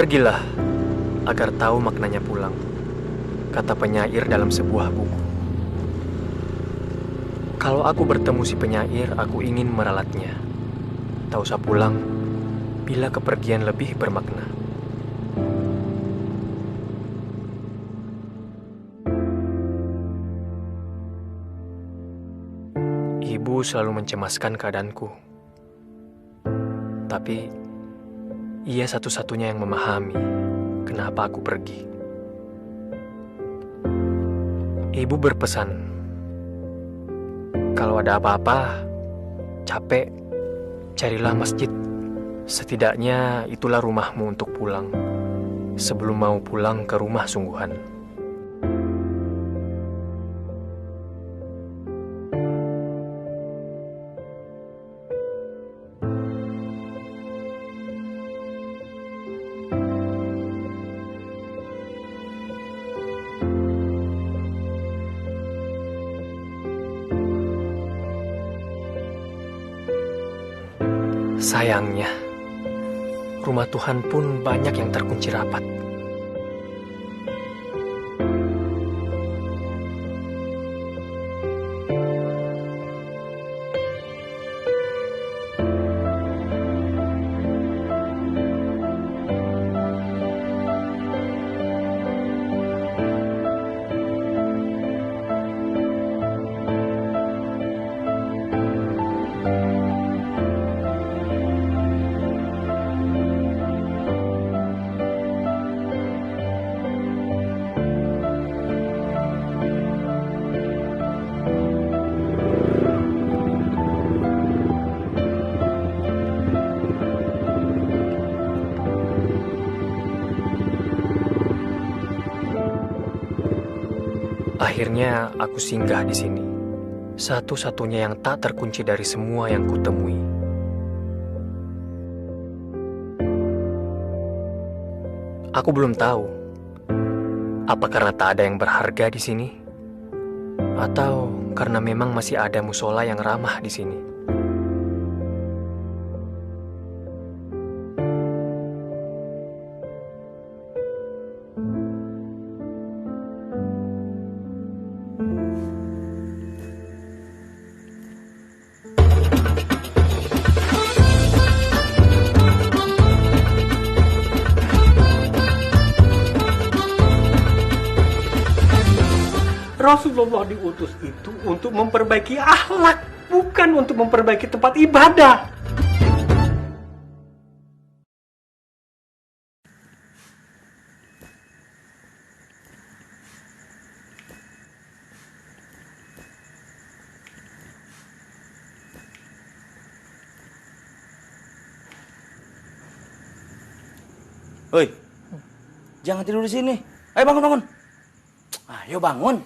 Pergilah agar tahu maknanya pulang, kata penyair dalam sebuah buku. Kalau aku bertemu si penyair, aku ingin meralatnya. Tak usah pulang bila kepergian lebih bermakna. Ibu selalu mencemaskan keadaanku. Tapi ia satu-satunya yang memahami kenapa aku pergi. Ibu berpesan, kalau ada apa-apa, capek, carilah masjid. Setidaknya itulah rumahmu untuk pulang, sebelum mau pulang ke rumah sungguhan. Sayangnya, rumah Tuhan pun banyak yang terkunci rapat. Akhirnya aku singgah di sini, satu-satunya yang tak terkunci dari semua yang kutemui. Aku belum tahu, apa karena tak ada yang berharga di sini, atau karena memang masih ada musola yang ramah di sini. Rasulullah diutus itu untuk memperbaiki akhlak, bukan untuk memperbaiki tempat ibadah. Hoi, jangan tidur di sini. Ayo bangun, bangun. Ayo bangun.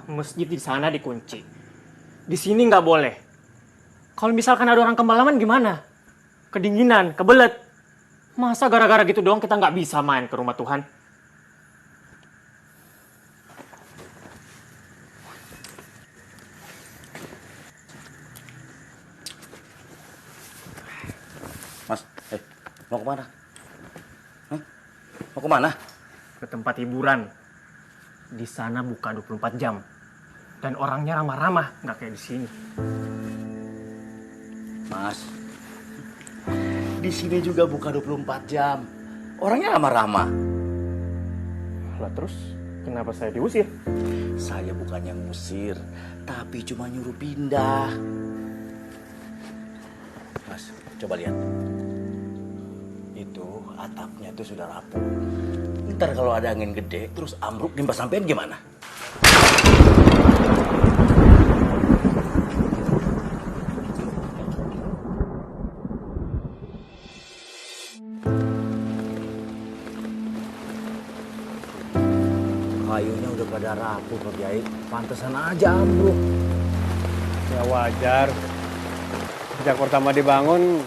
Masjid di sana dikunci. Di sini nggak boleh. Kalau misalkan ada orang kemalaman gimana? Kedinginan, kebelet. Masa gara-gara gitu doang kita nggak bisa main ke rumah Tuhan? Mas, mau kemana? Hah? Mau kemana? Ke tempat hiburan. Di sana buka 24 jam. Dan orangnya ramah-ramah, nggak kayak di sini. Mas, di sini juga buka 24 jam. Orangnya ramah-ramah. Lah terus, kenapa saya diusir? Saya bukannya ngusir, tapi cuma nyuruh pindah. Mas, coba lihat. Itu atapnya tuh sudah rapuh. Ntar kalau ada angin gede, terus ambruk nimpa sampean gimana? Kayunya udah pada rapuh, Pak Kiai. Pantesan aja ambruk. Ya wajar. Sejak pertama dibangun,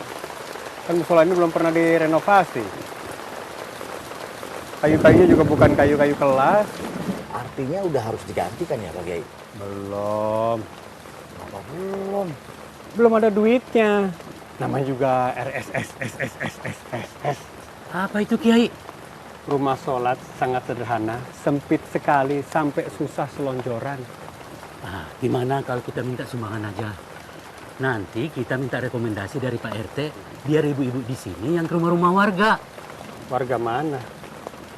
kan musola ini belum pernah direnovasi. Kayu-kayunya juga bukan kayu-kayu kelas. Artinya udah harus diganti kan ya, Pak Kiai? Belum. Oh, belum. Belum ada duitnya. Namanya juga RSS. Apa itu Kiai? Rumah sholat sangat sederhana, sempit sekali sampai susah selonjoran. Ah, gimana kalau kita minta sumbangan aja? Nanti kita minta rekomendasi dari Pak RT biar ibu-ibu di sini yang ke rumah-rumah warga. Warga mana?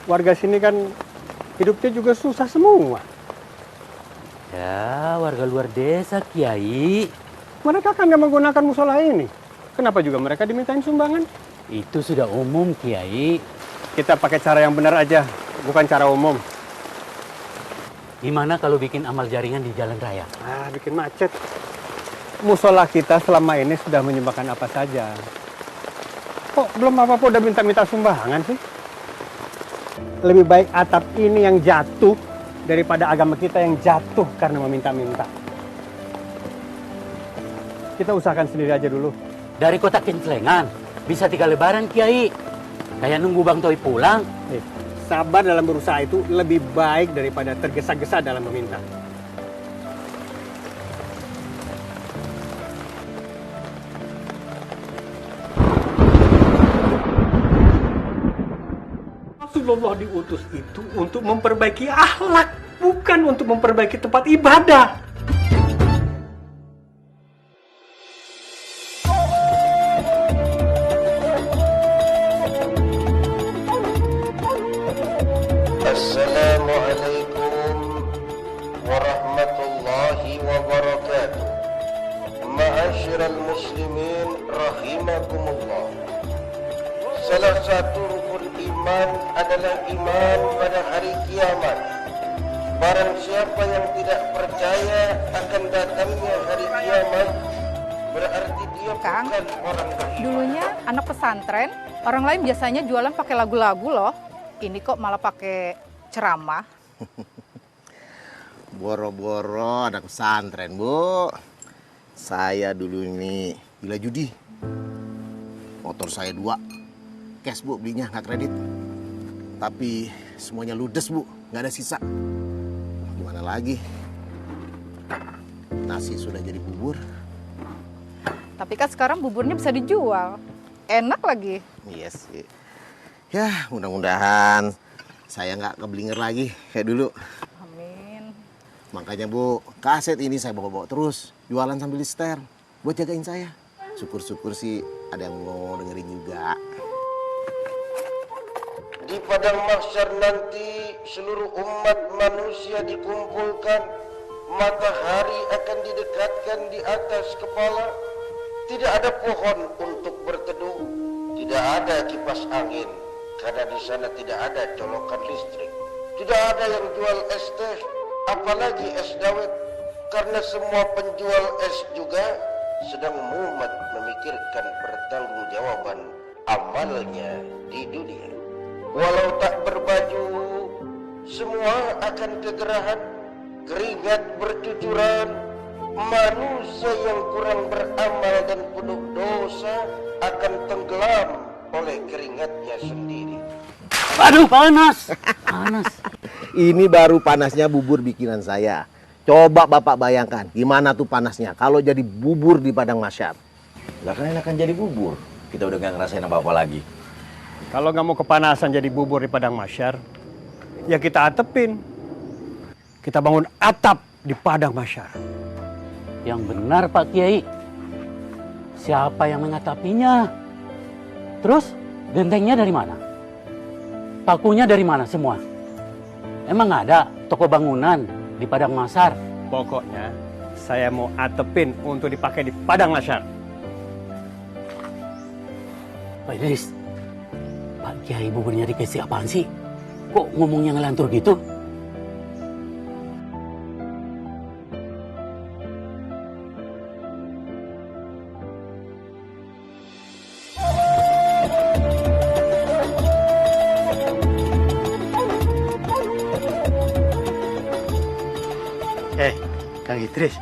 Warga sini kan hidupnya juga susah semua. Ya, warga luar desa Kiai. Mereka kan nggak menggunakan musola ini. Kenapa juga mereka dimintain sumbangan? Itu sudah umum Kiai. Kita pakai cara yang benar aja, bukan cara umum. Gimana kalau bikin amal jaringan di jalan raya? Bikin macet. Musola kita selama ini sudah menyumbangkan apa saja. Kok belum apa-apa udah minta-minta sumbangan sih? Lebih baik atap ini yang jatuh daripada agama kita yang jatuh karena meminta-minta. Kita usahakan sendiri aja dulu. Dari kota Kinclengan, bisa 3 lebaran Kiai. Kayak nunggu Bang Toi pulang. Sabar dalam berusaha itu lebih baik daripada tergesa-gesa dalam meminta. Rasulullah diutus itu untuk memperbaiki akhlak, bukan untuk memperbaiki tempat ibadah. Assalamualaikum warahmatullahi wabarakatuh. Ma'asyiral muslimin rahimakumullah. Salah satu rukun iman adalah iman pada hari kiamat. Barang siapa yang tidak percaya akan datangnya hari kiamat, berarti dia Kang, bukan orang beriman. dulunya anak pesantren, orang lain biasanya jualan pakai lagu-lagu loh. Ini kok malah pakai ceramah. Boro-boro anak pesantren, Bu. Saya dulu ini gila judi. Motor saya 2. Cash, Bu, belinya, nggak kredit. Tapi semuanya ludes, Bu. Nggak ada sisa. Gimana lagi? Nasi sudah jadi bubur. Tapi kan sekarang buburnya bisa dijual. Enak lagi. Iya sih. Ya, mudah-mudahan saya nggak keblinger lagi kayak dulu. Amin. Makanya, Bu, kaset ini saya bawa-bawa terus. Jualan sambil setel. Buat jagain saya. Syukur-syukur sih ada yang mau dengerin juga. Di padang mahsyar nanti seluruh umat manusia dikumpulkan. Matahari akan didekatkan di atas kepala. Tidak ada pohon untuk berteduh. Tidak ada kipas angin. Karena di sana tidak ada colokan listrik. Tidak ada yang jual es teh, apalagi es dawet. Karena semua penjual es juga sedang mumet memikirkan pertanggungjawaban amalnya di dunia. Walau tak berbaju, semua akan kegerahan, keringat bercucuran. Manusia yang kurang beramal dan penuh dosa akan tenggelam oleh keringatnya sendiri. Aduh, panas. Panas. Ini baru panasnya bubur bikinan saya. Coba Bapak bayangkan, gimana tuh panasnya kalau jadi bubur di padang mahsyar. Lah kan enakan jadi bubur. Kita udah gak ngerasain apa-apa lagi. Kalau nggak mau kepanasan jadi bubur di padang mahsyar, ya kita atepin. Kita bangun atap di padang mahsyar. Yang benar Pak Kiai. Siapa yang mengatapinya? Terus gentengnya dari mana? Pakunya dari mana semua? Emang ada toko bangunan di padang mahsyar? Pokoknya saya mau atepin untuk dipakai di padang mahsyar. Pak Idris, Pak Kiai buburnya dikasih apaan sih? Kok ngomongnya ngelantur gitu? Kang Idris,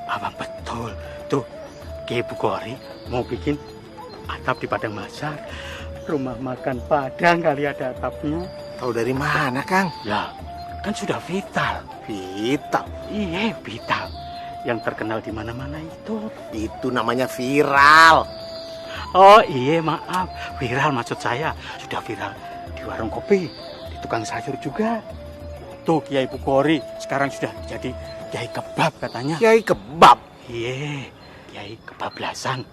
Abang betul. Tuh, Kiai Bugori mau bikin atap di padang mahsyar. Rumah makan Padang kali ada atapnya. Tahu dari mana, Kang? Ya, kan sudah vital. Vital. Iya, vital. yang terkenal di mana-mana itu. Itu namanya viral. Oh iya, maaf. Viral maksud saya. Sudah viral di warung kopi, di tukang sayur juga. Tuh Kiai Bukhori sekarang sudah jadi Kiai Kebab katanya. Kiai Kebab? Iya, Kiai Kebablasan.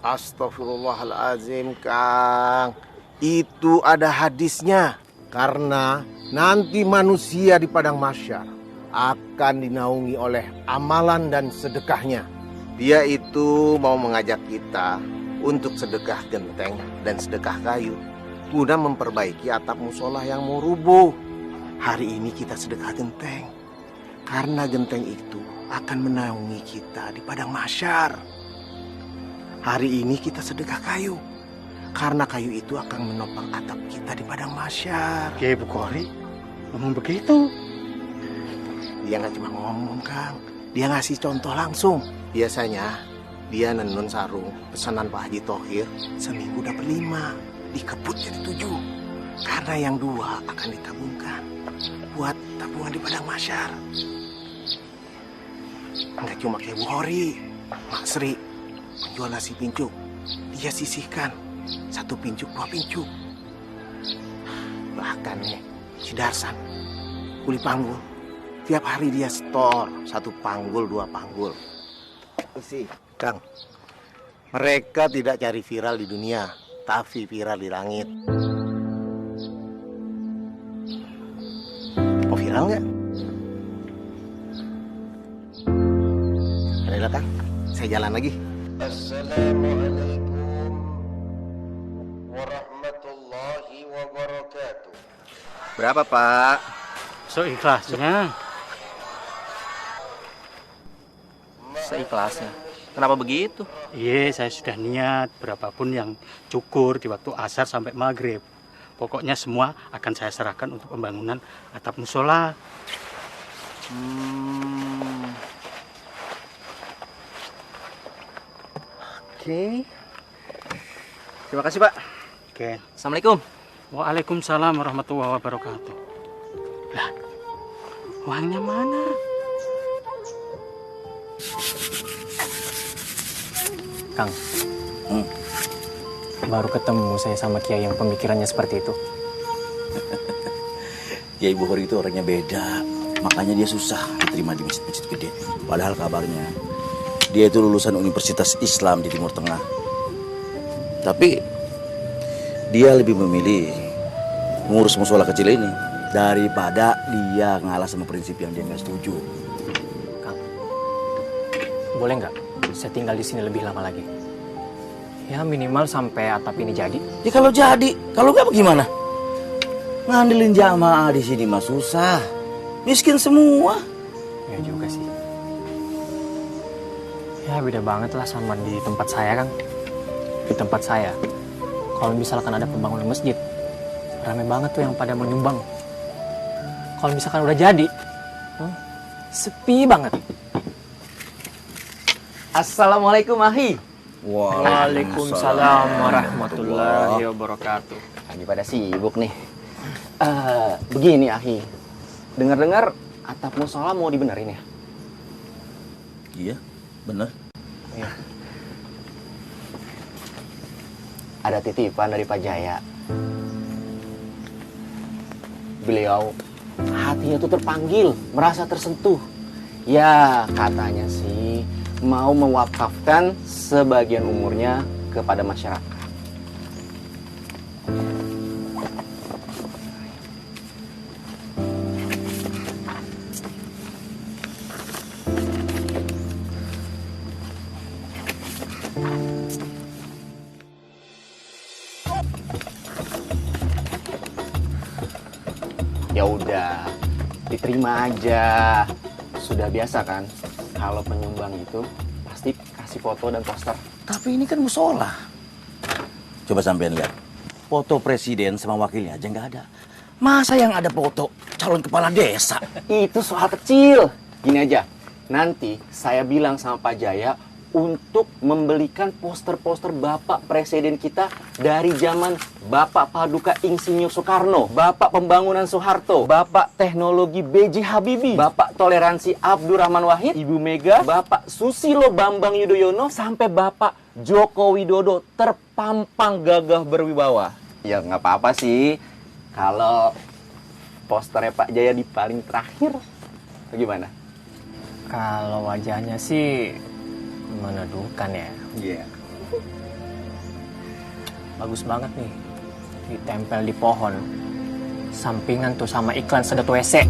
Astagfirullahalazim, Kang. Itu ada hadisnya. Karena nanti manusia di padang mahsyar akan dinaungi oleh amalan dan sedekahnya. Dia itu mau mengajak kita untuk sedekah genteng dan sedekah kayu guna memperbaiki atap musola yang mau rubuh. Hari ini kita sedekah genteng karena genteng itu akan menaungi kita di padang mahsyar. Hari ini kita sedekah kayu karena kayu itu akan menopang atap kita di padang mahsyar. Kiai Bukhori ngomong begitu. Dia nggak cuma ngomong, Kang. Dia ngasih contoh langsung. Biasanya dia nenun sarung pesanan Pak Haji Thohir seminggu dapat 5, dikebut jadi 7. Karena yang 2 akan ditabungkan buat tabungan di padang mahsyar. Nggak cuma kayak Bukhori, Mak Sri penjual nasi pincuk. Dia sisihkan 1 pincuk 2 pincuk. Bahkan nih si Darsan kuli panggul. Tiap hari dia store 1 panggul 2 panggul. Sih, Kang. Mereka tidak cari viral di dunia, tapi viral di langit. Mau viral nggak? Ayolah, Kang. Saya jalan lagi. Assalamualaikum warahmatullahi wabarakatuh. Berapa, Pak? So ikhlasnya. Seikhlasnya. Kenapa begitu? Iya, saya sudah niat berapapun yang cukur di waktu asar sampai maghrib. Pokoknya semua akan saya serahkan untuk pembangunan atap musola. Oke. Terima kasih, Pak. Oke. Assalamualaikum. Waalaikumsalam warahmatullahi wabarakatuh. Lah, uangnya mana? Kang, baru ketemu saya sama Kiai yang pemikirannya seperti itu. Kiai Bukhori itu orangnya beda. Makanya dia susah diterima di masjid-masjid gede. Padahal kabarnya dia itu lulusan Universitas Islam di Timur Tengah. Tapi dia lebih memilih mengurus musola kecil ini daripada dia ngalah sama prinsip yang dia nggak setuju. Kang, boleh nggak saya tinggal di sini lebih lama lagi? Ya minimal sampai atap ini jadi. Ya kalau jadi, kalau nggak bagaimana? Ngandelin jamaah di sini mah susah. Miskin semua. Ya juga sih. Ya beda banget lah sama di tempat saya, Kang. Di tempat saya, kalau misalkan ada pembangunan masjid, ramai banget tuh yang pada menyumbang. Kalau misalkan udah jadi, sepi banget. Assalamualaikum, Ahi. Waalaikumsalam warahmatullahi wabarakatuh. Lagi pada sibuk nih. Begini, Ahi. Dengar-dengar atap musola mau dibenerin ya? Iya, bener. Iya. Ada titipan dari Pak Jaya. Beliau hatinya tuh terpanggil, merasa tersentuh. Ya, katanya sih mau mewakafkan sebagian umurnya kepada masyarakat. Ya udah, diterima aja. Sudah biasa kan, kalau penyumbang itu pasti kasih foto dan poster. Tapi ini kan musola. Coba sampean lihat. Foto presiden sama wakilnya aja nggak ada. Masa yang ada foto calon kepala desa? Itu soal kecil. Gini aja, nanti saya bilang sama Pak Jaya untuk membelikan poster-poster Bapak Presiden kita dari zaman Bapak Paduka Insinyur Soekarno, Bapak Pembangunan Soeharto, Bapak Teknologi B.J. Habibie, Bapak Toleransi Abdurrahman Wahid, Ibu Mega, Bapak Susilo Bambang Yudhoyono, sampai Bapak Joko Widodo terpampang gagah berwibawa. Ya nggak apa-apa sih kalau posternya Pak Jaya di paling terakhir. Bagaimana? Kalau wajahnya sih meneduhkan ya. Iya. Bagus banget nih. Ditempel di pohon. Sampingan tuh sama iklan sedot WC.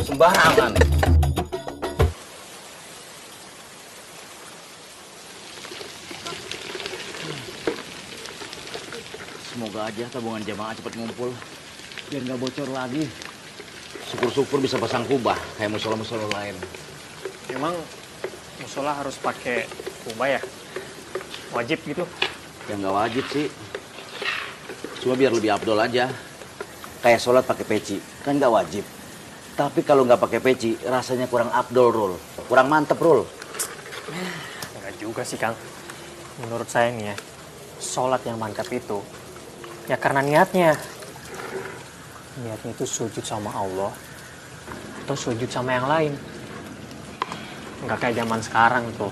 Sembarangan. Semoga aja tabungan jamaah cepat ngumpul biar nggak bocor lagi. Syukur-syukur bisa pasang kubah kayak musola-musola lain. Emang musola harus pakai kubah ya? Wajib gitu? Ya nggak wajib sih. Cuma biar lebih afdol aja. Kayak sholat pakai peci, kan nggak wajib. Tapi kalau nggak pakai peci, rasanya kurang afdol, Rul. Kurang mantep, Rul. Enggak juga sih, Kang. Menurut saya nih ya, sholat yang mantap itu ya karena niatnya. Niatnya itu sujud sama Allah atau sujud sama yang lain. Nggak kayak zaman sekarang tuh.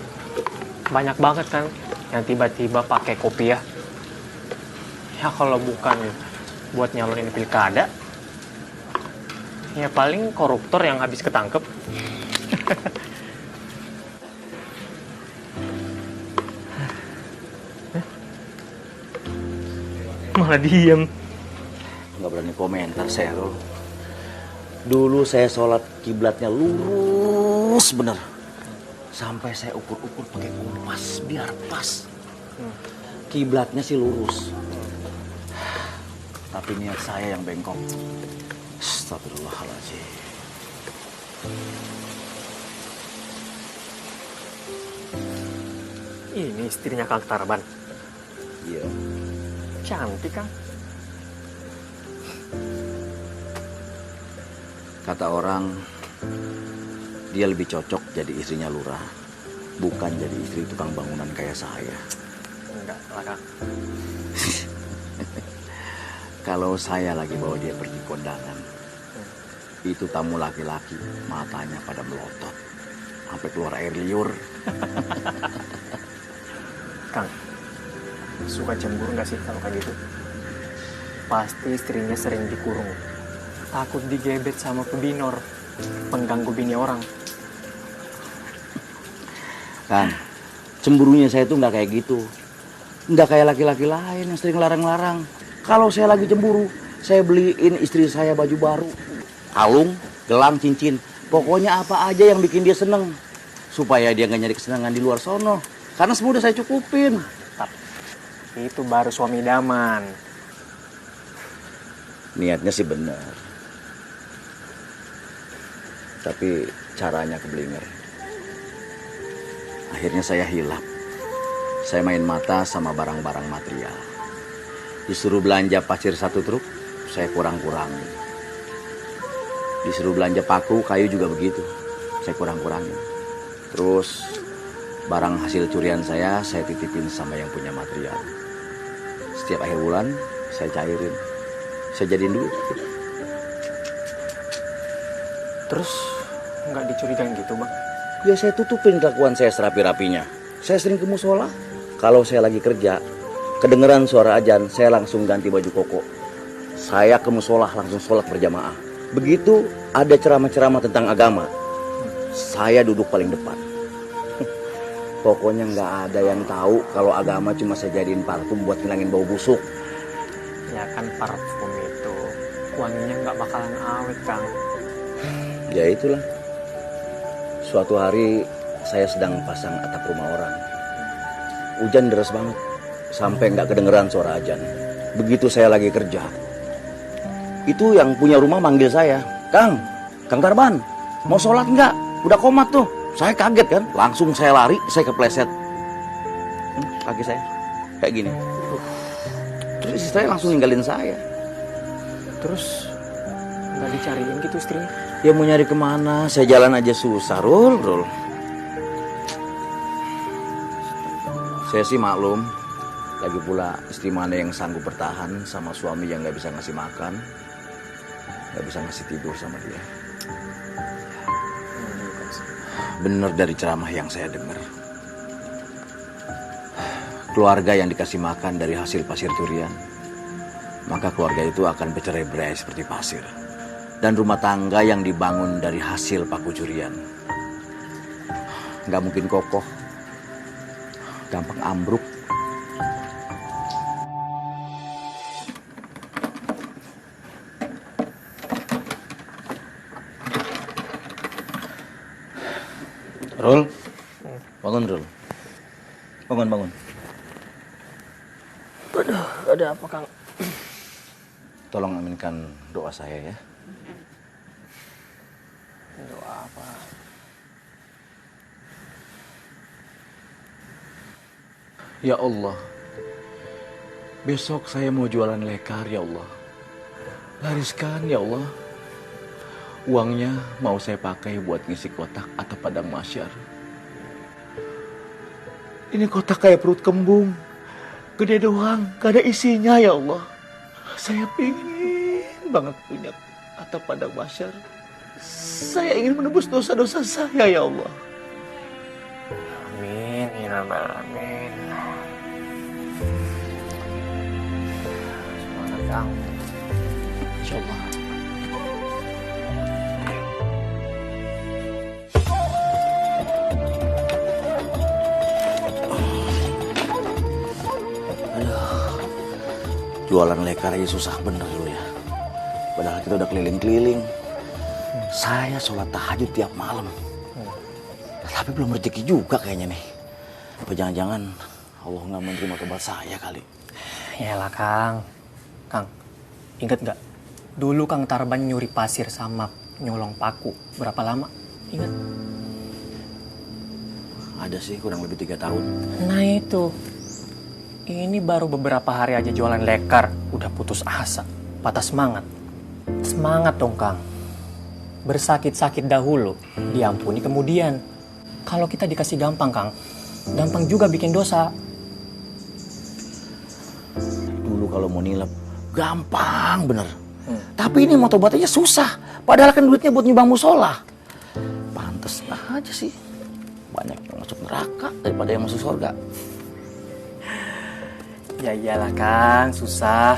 Banyak banget kan yang tiba-tiba pakai kopiah. Ya kalau bukan buat nyalonin pilkada, ya paling koruptor yang habis ketangkep. Malah diem. Nggak berani komentar saya, Rul. Dulu saya sholat kiblatnya lurus bener. Sampai saya ukur-ukur pakai kompas biar pas. Kiblatnya sih lurus. Tapi niat saya yang bengkok. Astagfirullahaladzim. Ini istrinya Kang Tarban. Iya. Cantik, Kang. Kata orang, dia lebih cocok jadi istrinya lurah. Bukan jadi istri tukang bangunan kayak saya. Enggak lah, Kang. Kalau saya lagi bawa dia pergi kondangan, itu tamu laki-laki, matanya pada melotot. Sampai keluar air liur. Kang, suka cemburu nggak sih kalau kayak gitu? Pasti istrinya sering dikurung. Takut digebet sama pebinor, pengganggu bini orang. Kan, cemburunya saya tuh nggak kayak gitu. Nggak kayak laki-laki lain yang sering larang-larang. Kalau saya lagi cemburu, saya beliin istri saya baju baru. Kalung, gelang, cincin. Pokoknya apa aja yang bikin dia seneng. Supaya dia nggak nyari kesenangan di luar sono. Karena semua udah saya cukupin. Itu baru suami idaman. Niatnya sih benar. Tapi caranya keblinger. Akhirnya saya hilap. Saya main mata sama barang-barang material. Disuruh belanja pasir 1 truk, saya kurang-kurangin. Disuruh belanja paku, kayu juga begitu. Saya kurang-kurangin. Terus barang hasil curian saya titipin sama yang punya material. Setiap akhir bulan, saya cairin. Saya jadiin duit. Terus nggak dicurigain gitu, Bang? Ya saya tutupin kelakuan saya serapi-rapinya. Saya sering ke musola. Kalau saya lagi kerja, kedengeran suara azan, saya langsung ganti baju koko. Saya ke musola langsung sholat berjamaah. Begitu ada ceramah-ceramah tentang agama, saya duduk paling depan. Pokoknya nggak ada yang tahu kalau agama cuma saya jadiin parfum buat ngilangin bau busuk. Ya kan parfum itu wanginya nggak bakalan awet, Kang. Ya itulah. Suatu hari saya sedang pasang atap rumah orang. Hujan deras banget, sampai nggak kedengeran suara azan. Begitu saya lagi kerja, itu yang punya rumah manggil saya, Kang Tarban, mau sholat nggak? Udah komat tuh. Saya kaget kan, langsung saya lari, saya kepleset. Kaki saya kayak gini. Terus istri saya langsung ninggalin saya. Terus nggak dicariin gitu istrinya? Ya mau nyari kemana? Saya jalan aja susah, Rul. Saya sih maklum. Lagi pula istri mana yang sanggup bertahan sama suami yang nggak bisa ngasih makan, nggak bisa ngasih tidur sama dia. Bener dari ceramah yang saya dengar. Keluarga yang dikasih makan dari hasil pasir durian, maka keluarga itu akan bercerai-berai seperti pasir. Dan rumah tangga yang dibangun dari hasil paku curian nggak mungkin kokoh, gampang ambruk. Rul, bangun Rul, bangun. Aduh, ada apa Kang? Tolong aminkan doa saya ya. Doa apa? Ya Allah, besok saya mau jualan lekar ya Allah. Lariskan ya Allah. Uangnya mau saya pakai buat ngisi kotak atau padang masyar. Ini kotak kayak perut kembung. Gede doang, gak ada isinya ya Allah. Saya pingin banget punya atau padang masyar. Saya ingin menebus dosa-dosa saya ya Allah. Amin, ya Rabbal Alamin. Semangat Kang. Insyaallah. Jualan lekar aja susah bener dulu ya. Padahal kita udah keliling-keliling. Saya sholat tahajud tiap malam. Tapi belum rezeki juga kayaknya nih. Apa jangan-jangan Allah nggak menerima tobat saya kali. Yalah Kang. Kang, inget nggak? Dulu Kang Tarban nyuri pasir sama nyolong paku. Berapa lama? Ingat? Ada sih kurang lebih 3 tahun. Nah itu. Ini baru beberapa hari aja jualan lekar, udah putus asa, patah semangat. Semangat dong Kang. Bersakit-sakit dahulu, diampuni kemudian. Kalau kita dikasih gampang Kang, gampang juga bikin dosa. Dulu kalau mau nilep, gampang bener. Tapi ini mau tobat aja susah. Padahal kan duitnya buat nyumbang musola. Pantes aja sih. Banyak yang masuk neraka daripada yang masuk surga. Ya iyalah Kang, susah.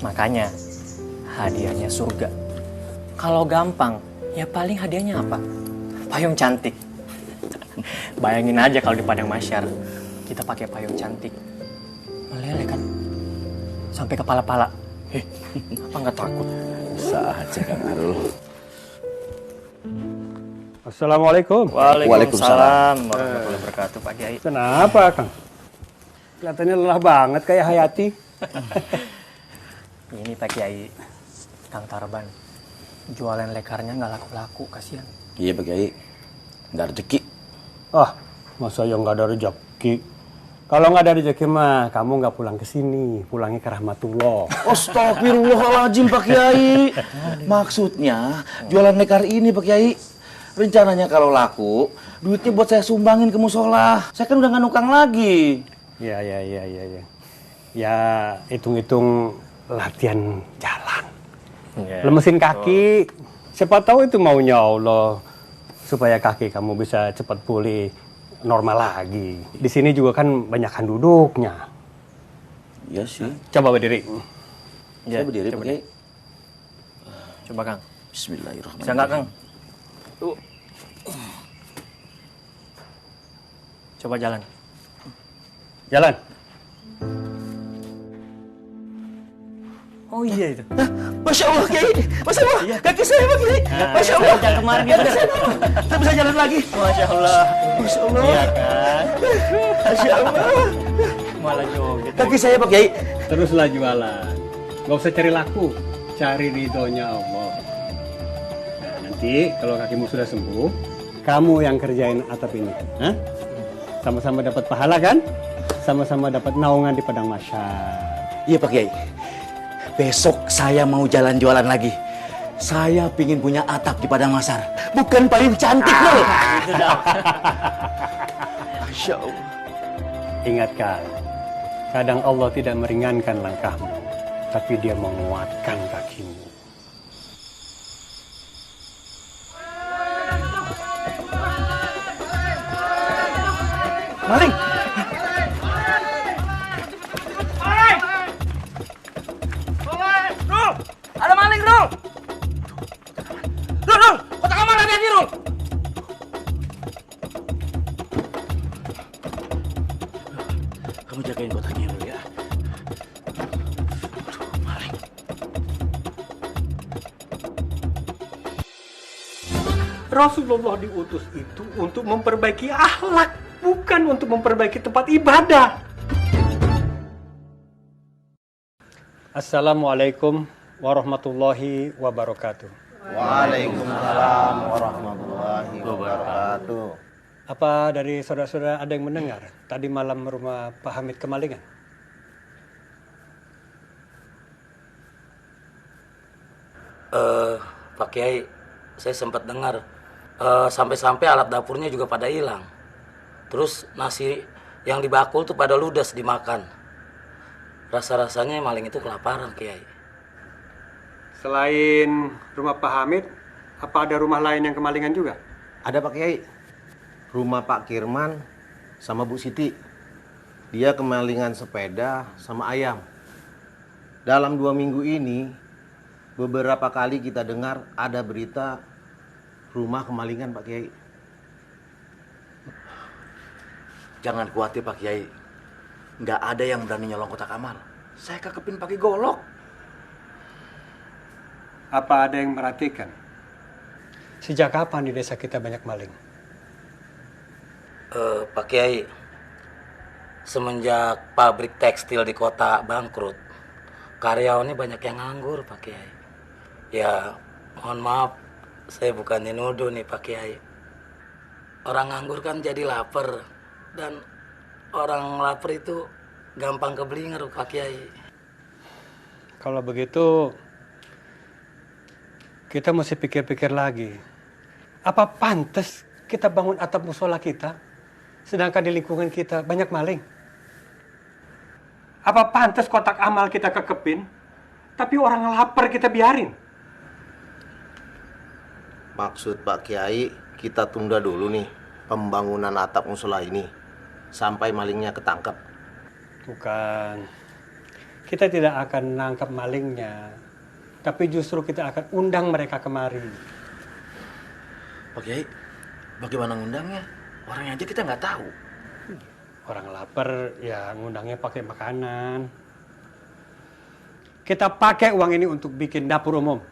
Makanya hadiahnya surga. Kalau gampang, ya paling hadiahnya apa? Payung cantik. Bayangin aja kalau di padang masyar, kita pakai payung cantik. Meleleh kan? Sampai kepala-pala. Apa nggak takut? Bisa aja Kang Arul. Assalamualaikum. Waalaikumsalam warahmatullahi wabarakatuh Pak Kiai. Kenapa Kang? Kelihatannya lelah banget kayak Hayati. Ini Pak Kiai, Kang Tarban. Jualan lekarnya nggak laku-laku, kasihan. Iya Pak Kiai, nggak rezeki. Ah, masa yang nggak ada rezeki? Kalau nggak ada rezeki mah, kamu nggak pulang ke sini, pulangnya ke Rahmatullah. Astagfirullahaladzim Pak Kiai. Maksudnya jualan lekar ini Pak Kiai. Rencananya kalau laku, duitnya buat saya sumbangin ke musola. Saya kan udah nggak nukang lagi. Ya. Ya, hitung-hitung latihan jalan. Ya, Lemesin kaki. Siapa tahu itu maunya Allah. Supaya kaki kamu bisa cepat pulih normal lagi. Di sini juga kan banyakan duduknya. Iya sih. Coba berdiri. Saya berdiri Pak Kiai. Coba Kang. Bismillahirrahmanirrahim. Bisa nggak Kang? Tuh. Coba jalan. Jalan. Oh iya itu. Masya Allah Kiai, Masya Allah, kaki saya Pak Kiai, Masya Allah. Yang kemarin gitu. Saya bisa jalan lagi. Masya Allah. Masya Allah. Iya kan? Masya Allah. Malah joget. Kaki saya Pak Kiai. Teruslah jualan. Gak usah cari laku, cari ridhonya Allah. Nah, nanti kalau kakimu sudah sembuh, kamu yang kerjain atap ini. Hah? Sama-sama dapat pahala kan? Sama-sama dapat naungan di padang masyar. Iya Pak Kiai. Besok saya mau jalan jualan lagi. Saya pingin punya atap di Padang Masar, bukan paling cantik loh. Masya Allah. Ingatkan, kadang Allah tidak meringankan langkahmu, tapi Dia menguatkan kakimu. Maling! Ada maling, Rul! Rul! Kotak amal hati-hati, Rul! Kamu jagain kotaknya dulu ya. Maling. Rasulullah diutus itu untuk memperbaiki akhlak, bukan untuk memperbaiki tempat ibadah. Assalamualaikum warahmatullahi wabarakatuh. Waalaikumsalam warahmatullahi wabarakatuh. Apa dari saudara-saudara ada yang mendengar tadi malam rumah Pak Hamid kemalingan? Pak Kiai, saya sempat dengar sampai-sampai alat dapurnya juga pada hilang. Terus nasi yang dibakul tuh pada ludes dimakan. Rasa-rasanya maling itu kelaparan, Kiai. Selain rumah Pak Hamid, apa ada rumah lain yang kemalingan juga? Ada Pak Kiai. Rumah Pak Kirman sama Bu Siti. Dia kemalingan sepeda sama ayam. Dalam 2 minggu ini, beberapa kali kita dengar ada berita rumah kemalingan Pak Kiai. Jangan khawatir Pak Kiai. Nggak ada yang berani nyolong kotak amal. Saya kekepin pakai golok. Apa ada yang merhatikan? Sejak kapan di desa kita banyak maling? Pak Kiai, semenjak pabrik tekstil di kota bangkrut, karyawannya banyak yang nganggur, Pak Kiai. Ya, mohon maaf, saya bukannya nuduh nih Pak Kiai. Orang nganggur kan jadi lapar, dan orang lapar itu gampang keblinger, Pak Kiai. Kalau begitu, kita mesti pikir-pikir lagi. Apa pantas kita bangun atap musola kita, sedangkan di lingkungan kita banyak maling? Apa pantas kotak amal kita kekepin, tapi orang lapar kita biarin? Maksud Pak Kiai, kita tunda dulu nih pembangunan atap musola ini sampai malingnya ketangkep. Bukan. Kita tidak akan nangkap malingnya, tapi justru kita akan undang mereka kemari. Pak Kiai, bagaimana ngundangnya? Orangnya aja kita nggak tahu. Orang lapar ya ngundangnya pakai makanan. Kita pakai uang ini untuk bikin dapur umum.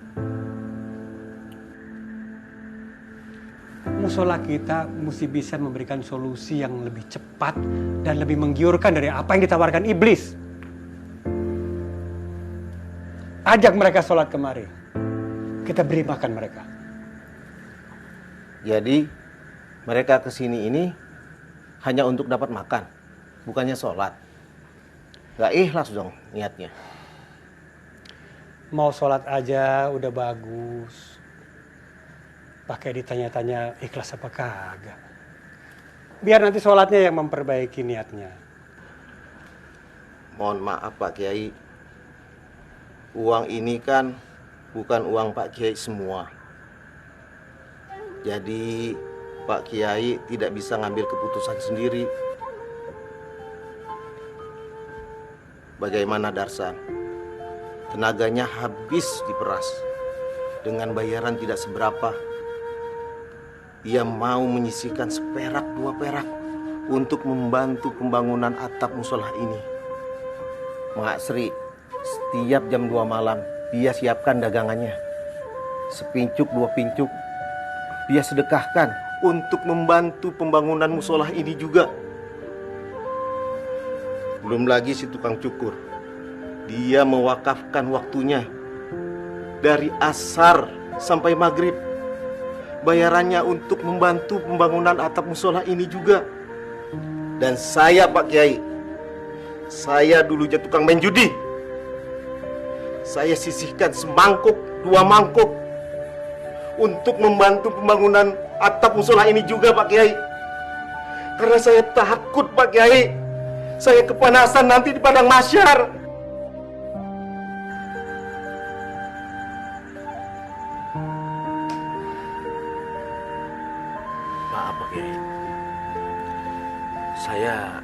Musola kita mesti bisa memberikan solusi yang lebih cepat dan lebih menggiurkan dari apa yang ditawarkan iblis. Ajak mereka sholat kemari. Kita beri makan mereka. Jadi mereka kesini ini hanya untuk dapat makan, bukannya sholat. Gak ikhlas dong niatnya. Mau sholat aja udah bagus. Pakai ditanya-tanya ikhlas apa kagak. Biar nanti sholatnya yang memperbaiki niatnya. Mohon maaf Pak Kiai, uang ini kan bukan uang Pak Kiai semua. Jadi Pak Kiai tidak bisa ngambil keputusan sendiri. Bagaimana Darsan? Tenaganya habis diperas dengan bayaran tidak seberapa. Dia mau menyisihkan seperak 2 perak untuk membantu pembangunan atap musola ini. Mak Sri, setiap jam 2 malam dia siapkan dagangannya. Sepincuk 2 pincuk dia sedekahkan untuk membantu pembangunan musola ini juga. Belum lagi si tukang cukur. Dia mewakafkan waktunya dari asar sampai maghrib. Bayarannya untuk membantu pembangunan atap musola ini juga. Dan saya Pak Kiai, saya dulunya tukang main judi. Saya sisihkan semangkuk, 2 mangkuk untuk membantu pembangunan atap musola ini juga, Pak Kiai. Karena saya takut, Pak Kiai. Saya kepanasan nanti di padang mahsyar. Maaf, Pak Kiai. Saya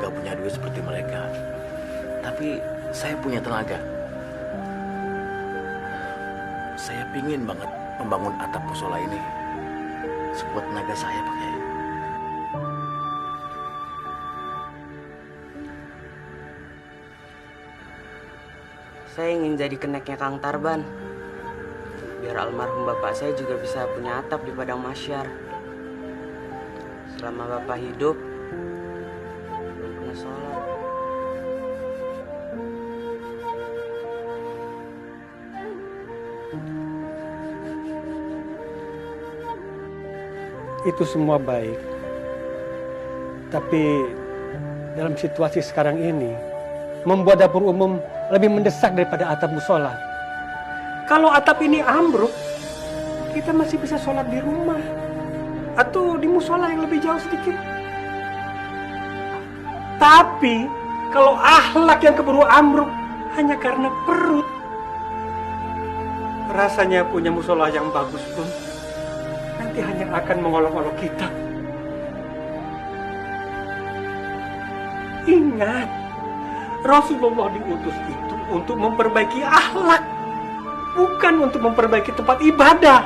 nggak punya duit seperti mereka. Tapi saya punya tenaga. Saya pingin banget membangun atap musola ini sekuat tenaga saya, Pak Kiai. Saya ingin jadi keneknya Kang Tarban. Biar almarhum bapak saya juga bisa punya atap di padang mahsyar. Selama bapak hidup, belum pernah sholat. Itu semua baik. Tapi dalam situasi sekarang ini, membuat dapur umum lebih mendesak daripada atap musola. Kalau atap ini ambruk, kita masih bisa sholat di rumah. Atau di musola yang lebih jauh sedikit. Tapi, kalau akhlak yang keburu ambruk hanya karena perut, rasanya punya musola yang bagus pun nanti hanya akan mengolok-olok kita. Ingat, Rasulullah diutus itu untuk memperbaiki akhlak, bukan untuk memperbaiki tempat ibadah.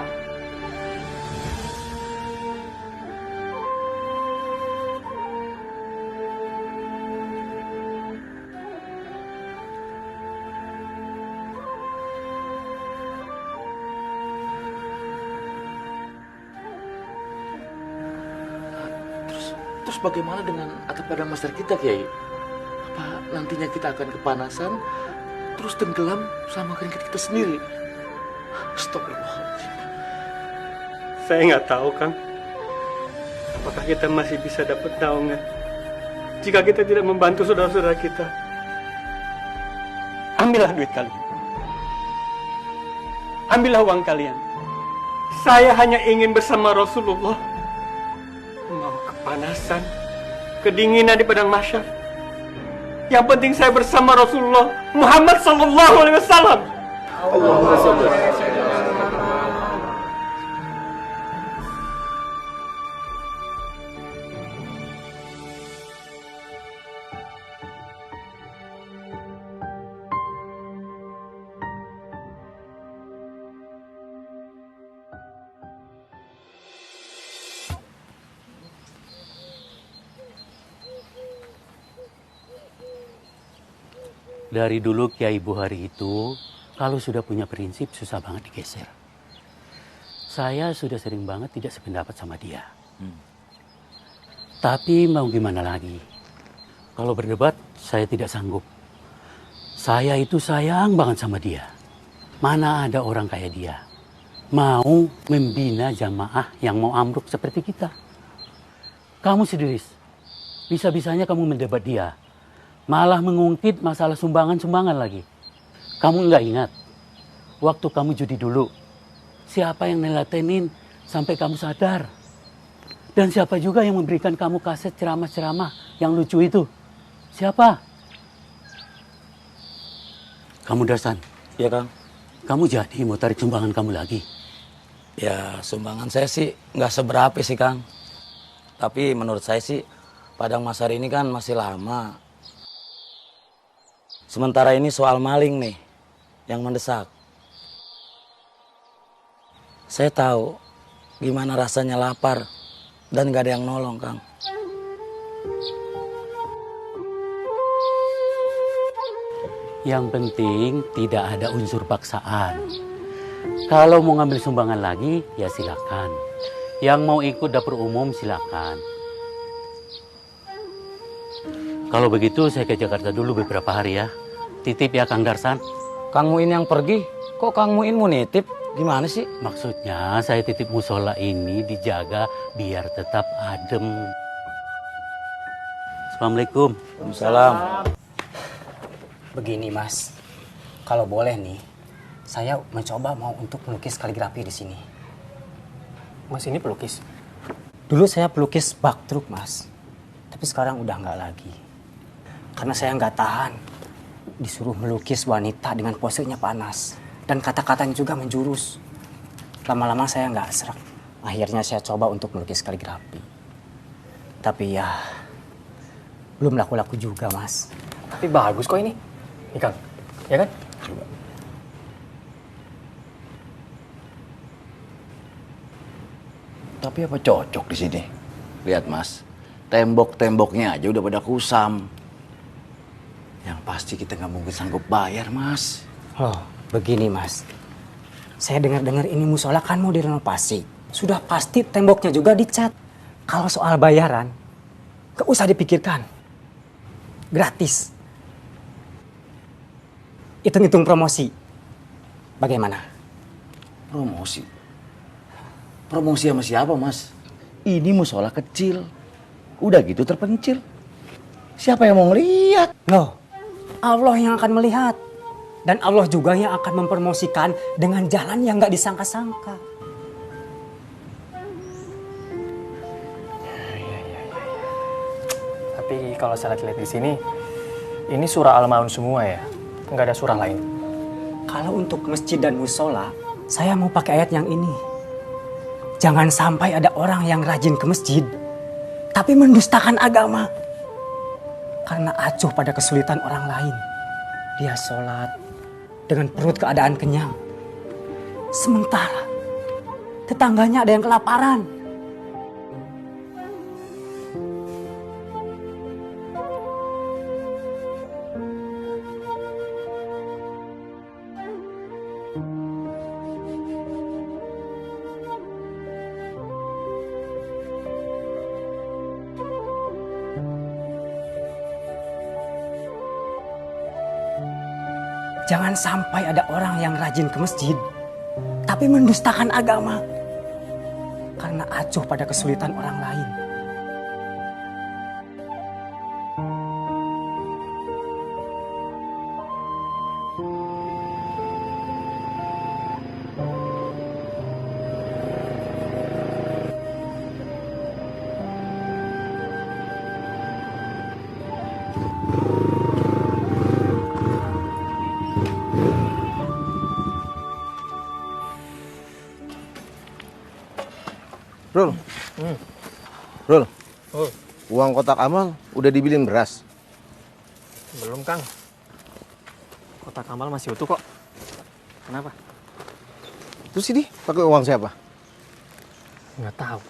Terus bagaimana dengan atap padang mahsyar kita, Kiai? Apa nantinya kita akan kepanasan, terus tenggelam sama keringat kita sendiri? Astagfirullahaladzim. Saya nggak tahu, Kang. Apakah kita masih bisa dapat naungan jika kita tidak membantu saudara-saudara kita? Ambillah duit kalian. Ambillah uang kalian. Saya hanya ingin bersama Rasulullah. Mau kepanasan, kedinginan di padang mahsyar. Yang penting saya bersama Rasulullah Muhammad sallallahu alaihi wasallam. Allahumma shalli ala sayyidina Muhammad. Dari dulu Kiai Buhari itu, kalau sudah punya prinsip susah banget digeser. Saya sudah sering banget tidak sependapat sama dia. Tapi mau gimana lagi? Kalau berdebat, saya tidak sanggup. Saya itu sayang banget sama dia. Mana ada orang kayak dia mau membina jamaah yang mau ambruk seperti kita. Kamu sendiri, bisa-bisanya kamu mendebat dia. Malah mengungkit masalah sumbangan-sumbangan lagi. Kamu nggak ingat, waktu kamu judi dulu, siapa yang nelatenin sampai kamu sadar? Dan siapa juga yang memberikan kamu kaset ceramah-ceramah yang lucu itu? Siapa? Kamu Darsan? Iya, Kang. Kamu jadi mau tarik sumbangan kamu lagi? Ya, sumbangan saya sih nggak seberapa sih, Kang. Tapi menurut saya sih, padang mahsyar ini kan masih lama. Sementara ini soal maling nih, yang mendesak. Saya tahu gimana rasanya lapar dan gak ada yang nolong, Kang. Yang penting tidak ada unsur paksaan. Kalau mau ngambil sumbangan lagi, ya silakan. Yang mau ikut dapur umum silakan. Kalau begitu saya ke Jakarta dulu beberapa hari ya. Titip ya Kang Darsan. Kang Muin yang pergi, kok Kang Muin mau nitip? Gimana sih? Maksudnya saya titip musola ini dijaga biar tetap adem. Assalamualaikum. Waalaikumsalam. Begini Mas, kalau boleh nih, saya mencoba mau untuk melukis kaligrafi di sini. Mas ini pelukis? Dulu saya pelukis bak truk, Mas. Tapi sekarang udah nggak lagi. Karena saya nggak tahan disuruh melukis wanita dengan posenya panas. Dan kata-katanya juga menjurus. Lama-lama saya nggak serak. Akhirnya saya coba untuk melukis kaligrafi. Tapi ya, belum laku-laku juga, Mas. Tapi bagus kok ini. Nih Kang, ya kan? Coba. Tapi apa cocok di sini? Lihat Mas, tembok-temboknya aja udah pada kusam. Yang pasti kita nggak mungkin sanggup bayar, Mas. Oh, begini, Mas. Saya dengar-dengar ini musola kan mau direnovasi. Sudah pasti temboknya juga dicat. Kalau soal bayaran, gak usah dipikirkan. Gratis. Hitung-hitung promosi. Bagaimana? Promosi? Promosi sama siapa, Mas? Ini musola kecil. Udah gitu terpencil. Siapa yang mau ngeliat? Loh, Allah yang akan melihat. Dan Allah juga yang akan mempromosikan dengan jalan yang gak disangka-sangka. Tapi kalau saya lihat di sini, ini surah Al-Ma'un semua ya? Nggak ada surah lain? Kalau untuk masjid dan musola, saya mau pakai ayat yang ini. Jangan sampai ada orang yang rajin ke masjid, tapi mendustakan agama. Karena acuh pada kesulitan orang lain. Dia sholat dengan perut keadaan kenyang. Sementara tetangganya ada yang kelaparan. Jangan sampai ada orang yang rajin ke masjid, tapi mendustakan agama. Karena acuh pada kesulitan orang lain. Rul, Rul, uang kotak amal udah dibilin beras? Belum Kang. Kotak amal masih utuh kok. Kenapa? Terus ini pakai uang siapa? Nggak tahu.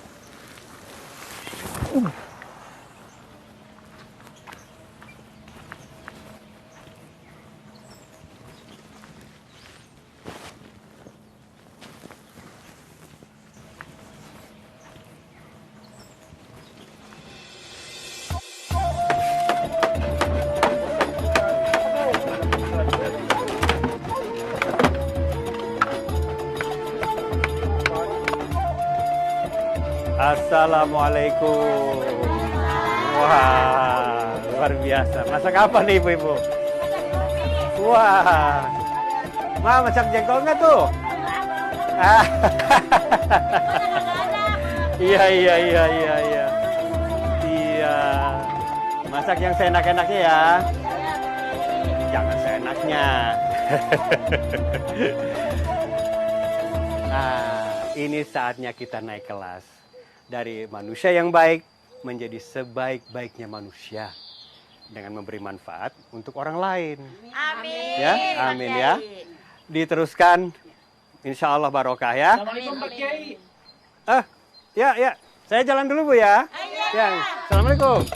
Assalamualaikum. Wah, luar biasa. Masak apa nih ibu-ibu? Wah, Ma, masak jengkol nggak tuh? Iya. Iya. Masak yang seenak-enaknya ya. Jangan seenaknya. Nah, ini saatnya kita naik kelas. Dari manusia yang baik menjadi sebaik-baiknya manusia dengan memberi manfaat untuk orang lain. Amin. Ya, amin ya. Diteruskan, insya Allah barokah ya. Assalamualaikum Pak Kiai. Ya. Saya jalan dulu Bu ya. Ya, assalamualaikum.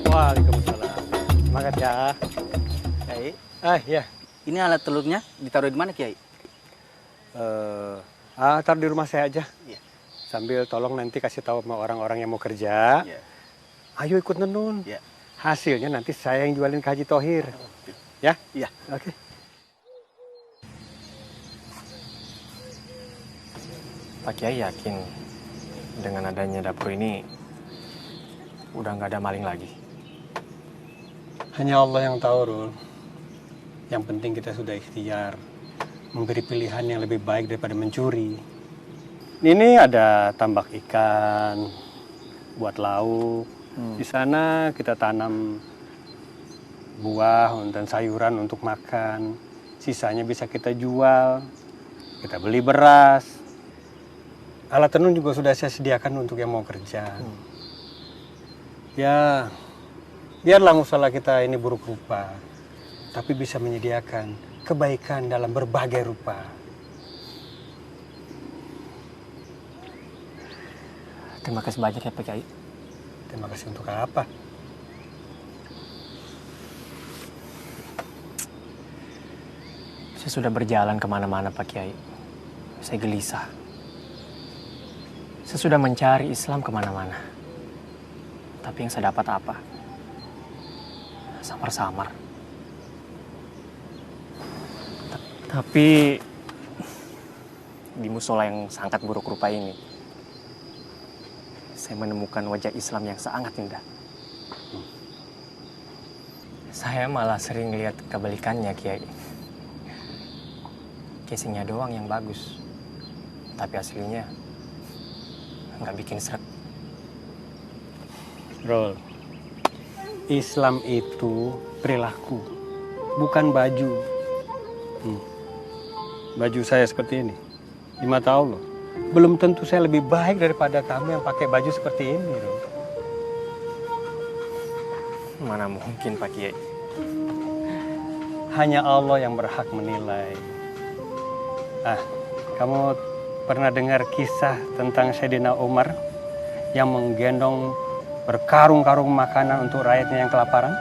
Waalaikumsalam. Semangat ya. Kiai. Ya. Ini alat telurnya ditaruh di mana, Kiai? Taruh di rumah saya aja. Iya. Sambil tolong nanti kasih tahu sama orang-orang yang mau kerja. Iya. Ayo ikut nenun. Iya. Hasilnya nanti saya yang jualin ke Haji Tohir. Ya? Iya. Oke. Pak Kiai yakin dengan adanya dapur ini udah nggak ada maling lagi? Hanya Allah yang tahu, Rul. Yang penting kita sudah ikhtiar memberi pilihan yang lebih baik daripada mencuri. Ini ada tambak ikan buat lauk. Di sana kita tanam buah dan sayuran untuk makan. Sisanya bisa kita jual. Kita beli beras. Alat tenun juga sudah saya sediakan untuk yang mau kerja. Ya, biarlah musola kita ini buruk rupa, tapi bisa menyediakan kebaikan dalam berbagai rupa. Terima kasih banyak ya Pak Kiai. Terima kasih untuk apa? Saya sudah berjalan kemana-mana Pak Kiai. Saya gelisah. Saya sudah mencari Islam kemana-mana. Tapi yang saya dapat apa? Samar-samar. Tapi di musola yang sangat buruk rupa ini, saya menemukan wajah Islam yang sangat indah. Saya malah sering lihat kebalikannya, Kiai. Casingnya doang yang bagus, tapi aslinya nggak bikin seret. Rol, Islam itu perilaku, bukan baju. Baju saya seperti ini, di mata Allah. Belum tentu saya lebih baik daripada kamu yang pakai baju seperti ini, Rol. Mana mungkin, Pak Kiai? Hanya Allah yang berhak menilai. Kamu pernah dengar kisah tentang Sayyidina Umar yang menggendong berkarung-karung makanan untuk rakyatnya yang kelaparan?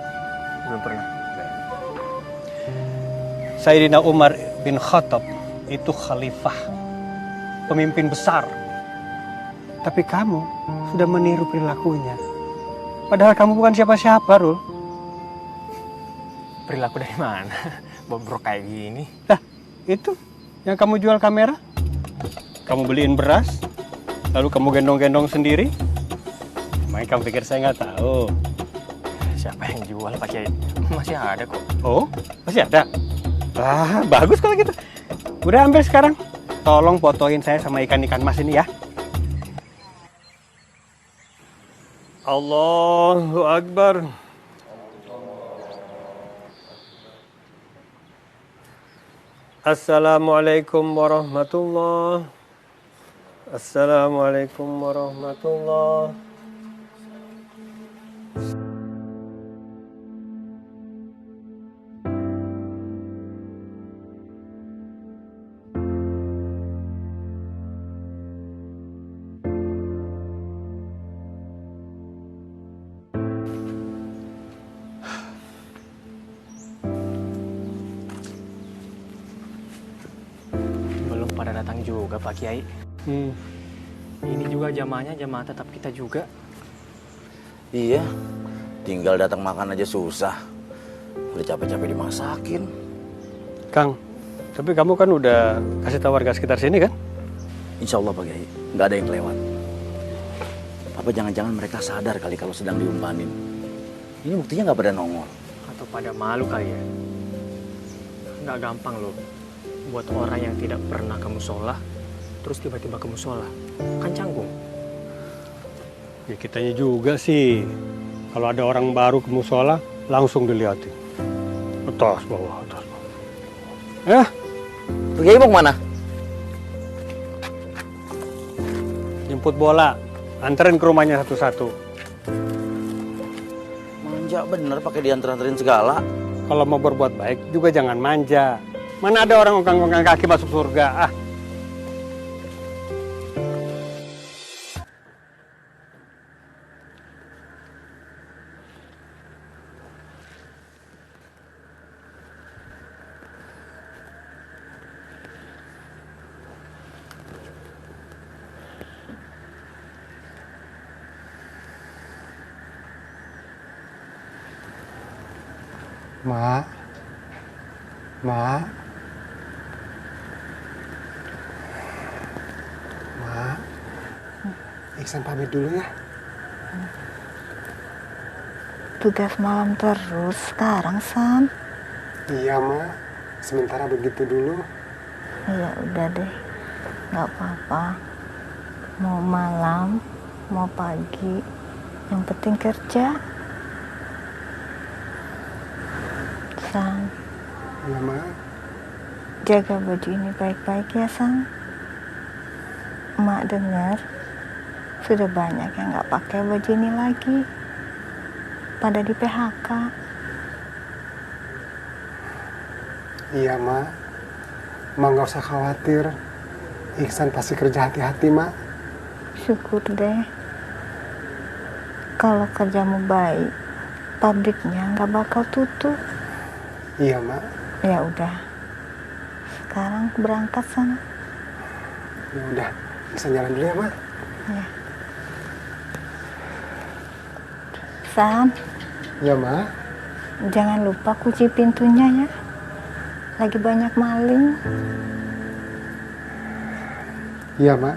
Belum pernah. Sayyidina Umar bin Khattab itu khalifah, pemimpin besar. Tapi kamu sudah meniru perilakunya. Padahal kamu bukan siapa-siapa, Rul. Perilaku dari mana? Bobrok kayak gini. Itu yang kamu jual kamera. Kamu beliin beras, lalu kamu gendong-gendong sendiri. Emang kamu pikir saya nggak tahu? Siapa yang jual, Pak Kiai? Masih ada kok. Oh, masih ada? Bagus kalau gitu. Udah ambil sekarang. Tolong fotoin saya sama ikan-ikan mas ini ya. Allahu Akbar. Assalamualaikum warahmatullahi. Assalamualaikum warahmatullahi. Belum pada datang juga, Pak Kiai. Ini juga jamaahnya jamaah tetap kita juga. Iya, tinggal datang makan aja susah. Udah capek-capek dimasakin. Kang, tapi kamu kan udah kasih tahu warga sekitar sini kan? Insya Allah Pak Kiai, nggak ada yang kelewat. Apa jangan-jangan mereka sadar kali kalau sedang diumpanin. Ini buktinya nggak pada nongol. Atau pada malu kali ya. Nggak gampang loh buat orang yang tidak pernah ke musola, terus tiba-tiba ke musola. Kan canggung. Ya kitanya juga sih. Kalau ada orang baru ke musola, langsung dilihatin. Atas bawah, atas bawah. Pak Kiai mau kemana? Jemput bola. Anterin ke rumahnya satu-satu. Manja bener pakai diantar-anterin segala. Kalau mau berbuat baik juga jangan manja. Mana ada orang ongkang-ongkang kaki masuk surga? Mak. Mak. Mak. Iksan pamit dulu ya. Tugas malam terus sekarang, Sam. Iya, Mak. Sementara begitu dulu. Ya udah deh, nggak apa-apa. Mau malam, mau pagi, yang penting kerja. San, Ya, Ma. jaga baju ini baik-baik ya, San. Emak dengar sudah banyak yang nggak pakai baju ini lagi, pada di PHK. Iya, Ma. Ma nggak usah khawatir. Iksan pasti kerja hati-hati, Ma. Syukur deh. Kalau kerjamu baik, pabriknya nggak bakal tutup. Iya, Ma. Ya udah. Sekarang berangkat sana. Ya udah, Iksan jalan dulu ya, Ma. Ya. San, Ya, Ma. jangan lupa kunci pintunya ya. Lagi banyak maling. Iya, Ma.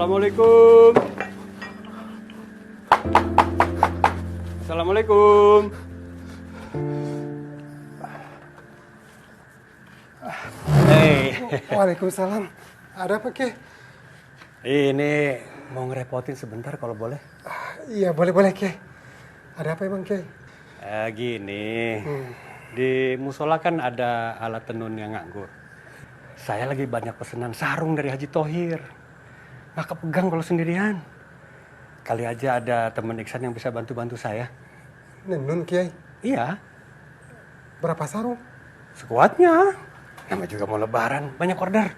Assalamualaikum. Assalamualaikum. Hei. Waalaikumsalam. Ada apa, Ke? Ini mau ngerepotin sebentar kalau boleh. Iya, boleh, Ke. Ada apa emang, Ke? Gini. Di musola kan ada alat tenun yang nganggur. Saya lagi banyak pesanan sarung dari Haji Thohir. Nggak kepegang kalau sendirian. Kali aja ada teman Iksan yang bisa bantu-bantu saya. Nenun, Kiai? Iya. Berapa sarung? Sekuatnya. Namanya juga mau lebaran, banyak order.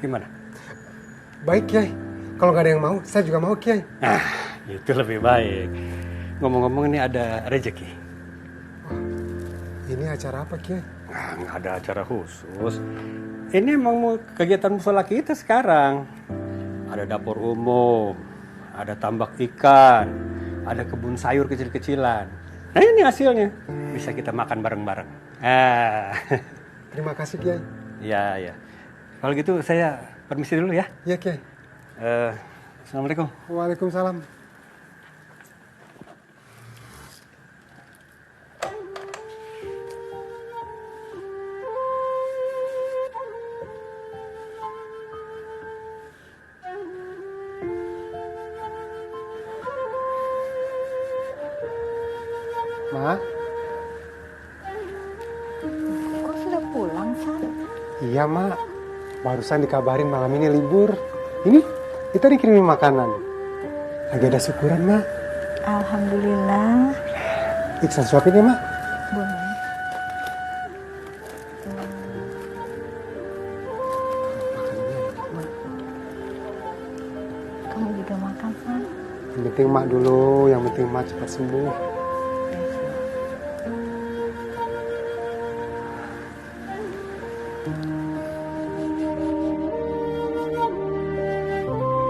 Gimana? Baik, Kiai. Kalau nggak ada yang mau, saya juga mau, Kiai. Nah, itu lebih baik. Ngomong-ngomong ini ada rezeki. Ini acara apa, Kiai? Nah, nggak ada acara khusus. Ini emang mau kegiatan musola kita sekarang. Ada dapur umum, ada tambak ikan, ada kebun sayur kecil-kecilan. Nah, ini hasilnya. Bisa kita makan bareng-bareng. Terima kasih, Kiai. Iya. Kalau gitu saya permisi dulu ya. Iya, Kiai. Assalamualaikum. Waalaikumsalam. Ma? Kok sudah pulang, San? Iya, Ma. Barusan dikabarin malam ini libur. Ini, kita dikirimin makanan. Lagi ada syukuran, Ma. Alhamdulillah. Iksan suapin ya, Ma? Boleh. Kamu juga makan, San? Yang penting Mak dulu, yang penting Mak cepat sembuh.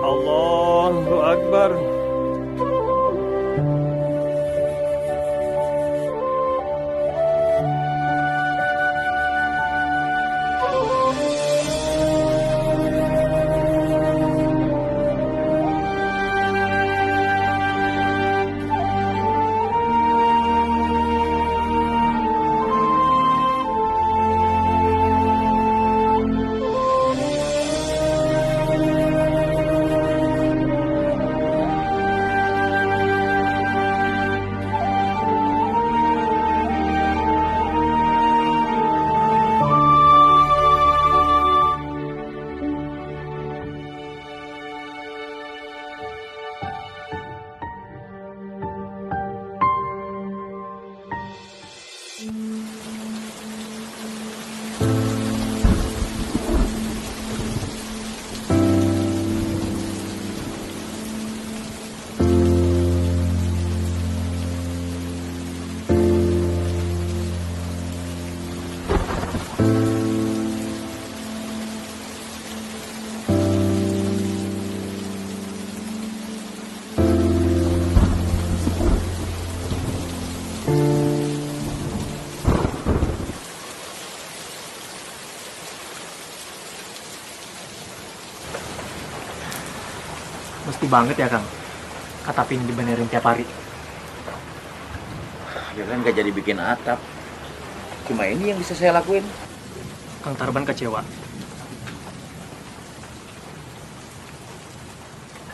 Allahu Akbar. banget ya Kang, atap ini dibenerin tiap hari. Ya kan gak jadi bikin atap. Cuma ini yang bisa saya lakuin. Kang Tarban kecewa.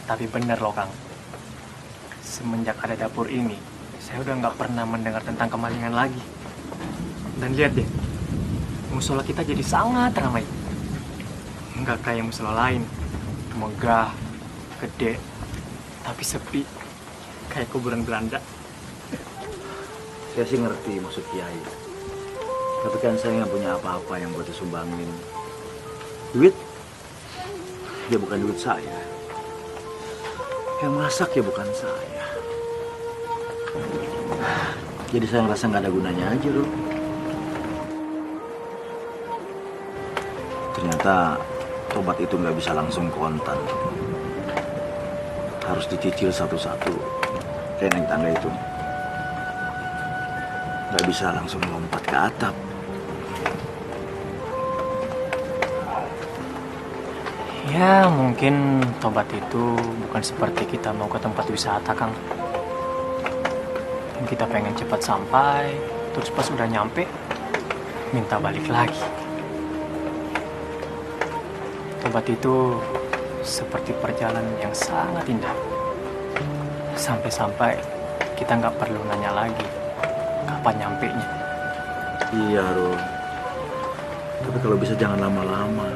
Tapi bener loh Kang, semenjak ada dapur ini, saya udah nggak pernah mendengar tentang kemalingan lagi. Dan lihat deh, musola kita jadi sangat ramai. Nggak kayak musola lain, megah, gede, tapi sepi, kayak kuburan Belanda. Saya sih ngerti maksud Kiai. Tapi kan saya nggak punya apa-apa yang buat disumbangin. Duit? Ya bukan duit saya. Yang masak ya bukan saya. Jadi saya ngerasa nggak ada gunanya aja loh. Ternyata tobat itu nggak bisa langsung kontan. Harus dicicil satu-satu. Kayak naik tangga itu. Nggak bisa langsung lompat ke atap. Ya mungkin tobat itu bukan seperti kita mau ke tempat wisata Kang. Kita pengen cepat sampai, terus pas udah nyampe, minta balik lagi. Tobat itu seperti perjalanan yang sangat indah. Sampai-sampai kita nggak perlu nanya lagi kapan nyampenya. Iya, Ro. Tapi kalau bisa jangan lama-lama.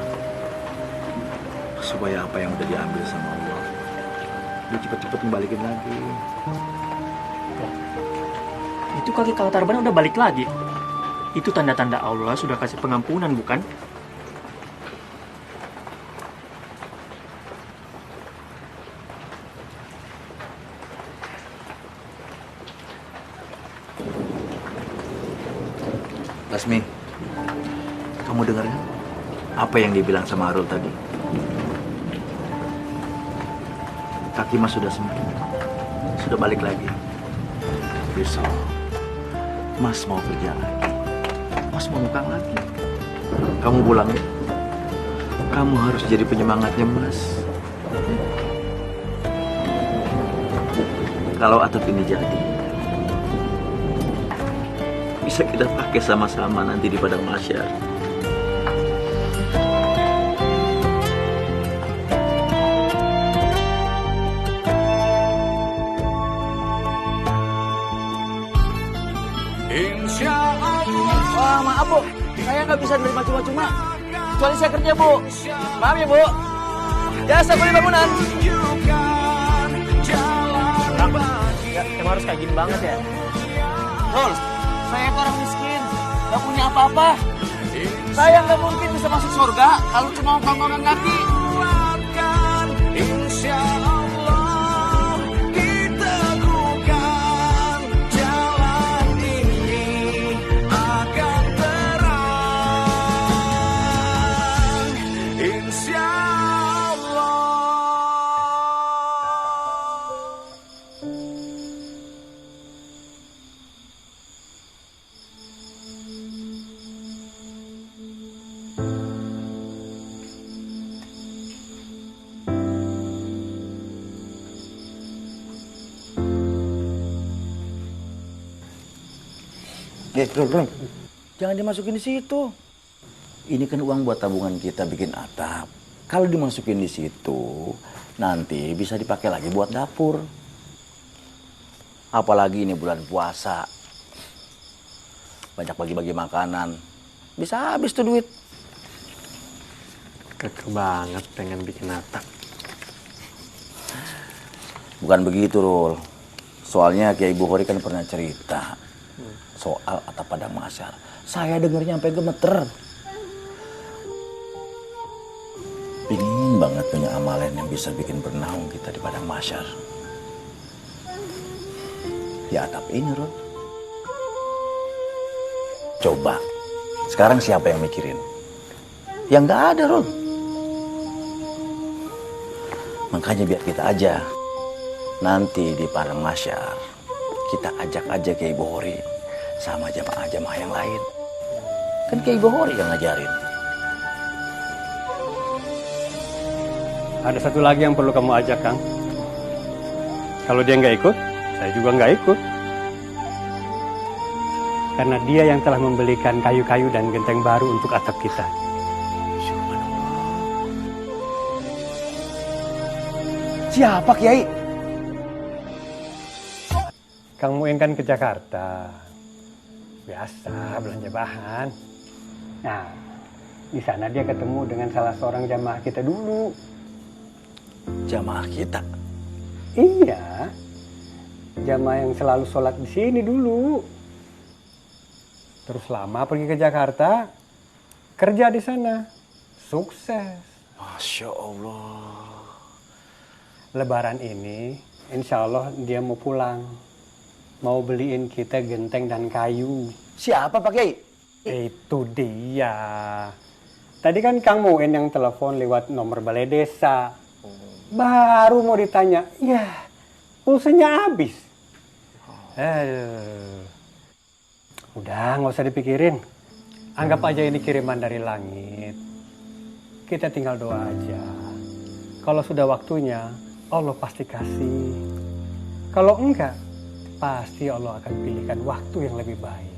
Supaya apa yang udah diambil sama Allah, dia cepet-cepet ngembalikin lagi. Itu kaki Kang Tarban udah balik lagi. Itu tanda-tanda Allah sudah kasih pengampunan, bukan? Lasmi, kamu dengar kan? Apa yang dia bilang sama Arul tadi? Kaki Mas sudah sembuh, sudah balik lagi. Besok, Mas mau kerja lagi, Mas mau nukang lagi. Kamu pulang ya? Kamu harus jadi penyemangatnya Mas. Kalau atap ini jadi, bisa kita pakai sama-sama nanti di padang mahsyar. Wah, maaf Bu, saya nggak bisa nerima cuma-cuma. Kecuali saya kerja Bu. Maaf ya Bu. Jasa beli bangunan. Ya, emang harus kayak gini banget ya? Rol, saya itu orang miskin, nggak punya apa-apa. Saya nggak mungkin bisa masuk surga kalau cuma ngomongin kaki. Insya Allah diteguhkan jalan ini akan terang. Insya Allah. Bro. Jangan dimasukin di situ. Ini kan uang buat tabungan kita bikin atap. Kalau dimasukin di situ, nanti bisa dipakai lagi buat dapur. Apalagi ini bulan puasa. Banyak bagi-bagi makanan. Bisa habis tuh duit. Keke banget pengen bikin atap. Bukan begitu, Rul. Soalnya Kiai Bukhari kan pernah cerita soal atap padang mahsyar. Saya dengarnya sampai gemeter. Pingin banget punya amalan yang bisa bikin bernaung kita di padang mahsyar. Di atap ini, Rul. Coba, sekarang siapa yang mikirin? Yang nggak ada, Rul. Makanya biar kita aja. Nanti di padang mahsyar, kita ajak aja Kiai Bukhari sama jamaah-jamaah yang lain. Kan Kiai Bukhari yang ngajarin. Ada satu lagi yang perlu kamu ajak, Kang. Kalau dia nggak ikut, saya juga nggak ikut. Karena dia yang telah membelikan kayu-kayu dan genteng baru untuk atap kita. Siapa Kiai? Kang Muin kan ke Jakarta. Biasa belanja bahan. Nah, di sana dia ketemu dengan salah seorang jamaah kita dulu. Jamaah kita? Iya. Jamaah yang selalu sholat di sini dulu. Terus lama pergi ke Jakarta, kerja di sana. Sukses. Masya Allah. Lebaran ini, insya Allah dia mau pulang. Mau beliin kita genteng dan kayu. Siapa Pak Kiai? Itu dia. Tadi kan Kang Muin yang telepon lewat nomor balai desa. Baru mau ditanya, ya pulsanya habis. Aduh. Udah nggak usah dipikirin. Anggap aja ini kiriman dari langit. Kita tinggal doa aja. Kalau sudah waktunya, Allah pasti kasih. Kalau enggak, pasti Allah akan pilihkan waktu yang lebih baik.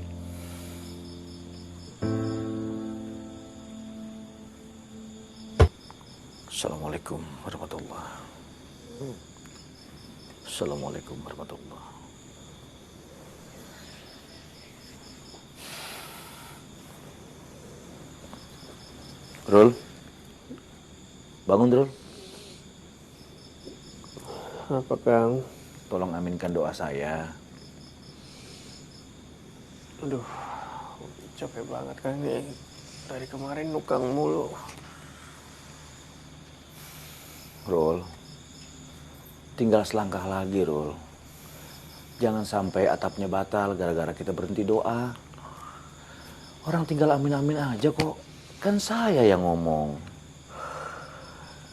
Assalamualaikum warahmatullahi. Assalamualaikum warahmatullahi. Rul, bangun Rul. Apa Kang? Tolong aminkan doa saya. Aduh, capek banget Kang nih. Dari kemarin nukang mulu. Rul, tinggal selangkah lagi Rul. Jangan sampai atapnya batal gara-gara kita berhenti doa. Orang tinggal amin-amin aja kok. Kan saya yang ngomong.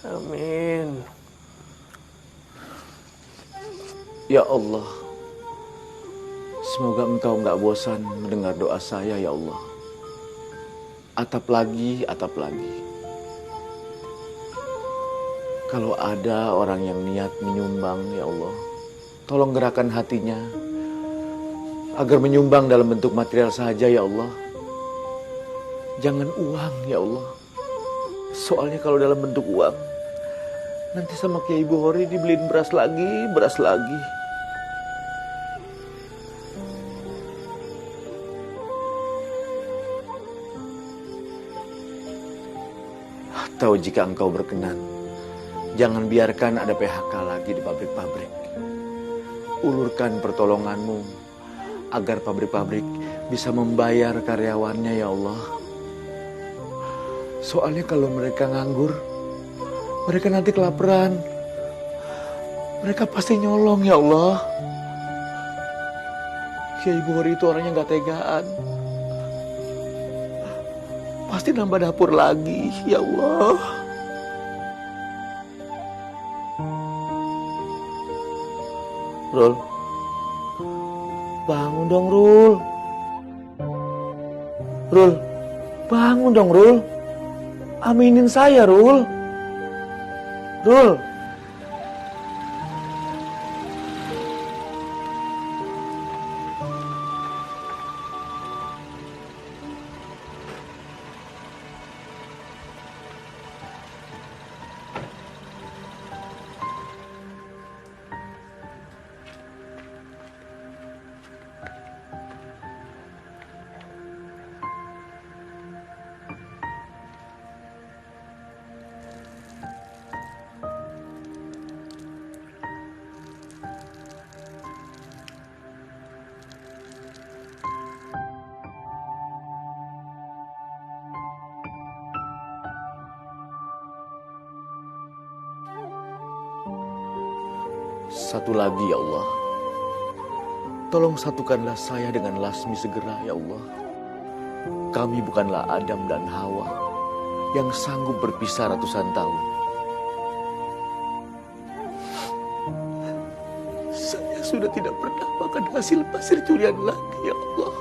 Amin. Ya Allah, semoga Engkau nggak bosan mendengar doa saya ya Allah. Atap lagi, atap lagi. Kalau ada orang yang niat menyumbang ya Allah, tolong gerakkan hatinya agar menyumbang dalam bentuk material saja ya Allah. Jangan uang ya Allah. Soalnya kalau dalam bentuk uang, nanti sama Kiai Bukhori dibeliin beras lagi, beras lagi. Atau jika Engkau berkenan, jangan biarkan ada PHK lagi di pabrik-pabrik. Ulurkan pertolongan-Mu agar pabrik-pabrik bisa membayar karyawannya ya Allah. Soalnya kalau mereka nganggur, mereka nanti kelaparan. Mereka pasti nyolong ya Allah. Kiai Bukhori itu orangnya gak tegaan. Pasti nambah dapur lagi ya Allah. Rul, bangun dong Rul. Rul, bangun dong Rul. Aminin saya Rul. Rul. Satu lagi ya Allah. Tolong satukanlah saya dengan Lasmi segera ya Allah. Kami bukanlah Adam dan Hawa yang sanggup berpisah ratusan tahun. Saya sudah tidak pernah makan hasil pasir curian lagi ya Allah.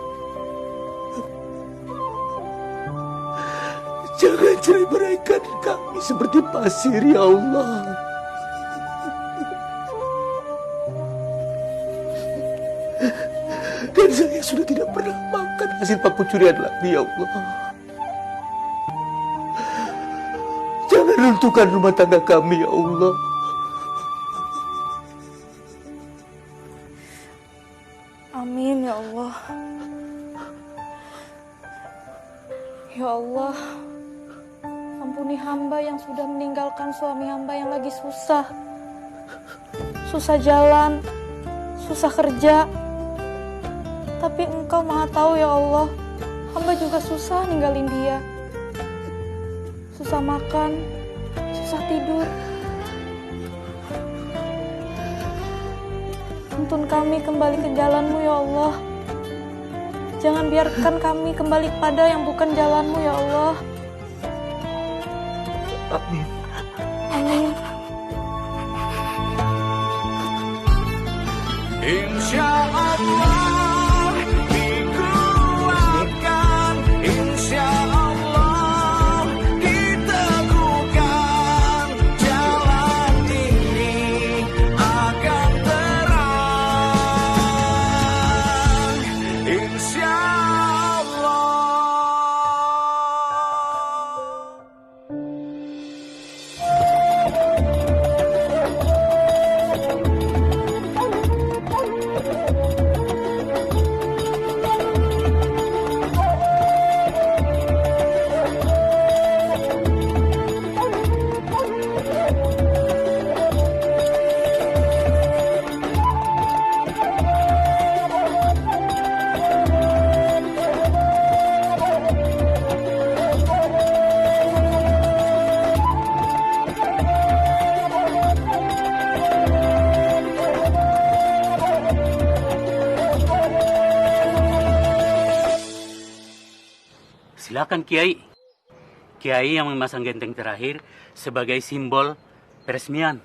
Jangan cerai beraikan kami seperti pasir ya Allah. Dan saya sudah tidak pernah makan hasil pencurian lagi, ya Allah. Jangan runtuhkan rumah tangga kami, ya Allah. Amin, ya Allah. Ya Allah, ampuni hamba yang sudah meninggalkan suami hamba yang lagi susah. Susah jalan, susah kerja. Tapi Engkau Maha tahu, ya Allah, hamba juga susah ninggalin dia. Susah makan, susah tidur. Tuntun kami kembali ke jalan-Mu, ya Allah. Jangan biarkan kami kembali pada yang bukan jalan-Mu, ya Allah. Amin. Amin. Insya Allah dikuatkan, insya Allah diteguhkan, jalan ini akan terang, insya Allah. Silakan Kiai. Kiai yang memasang genteng terakhir sebagai simbol peresmian.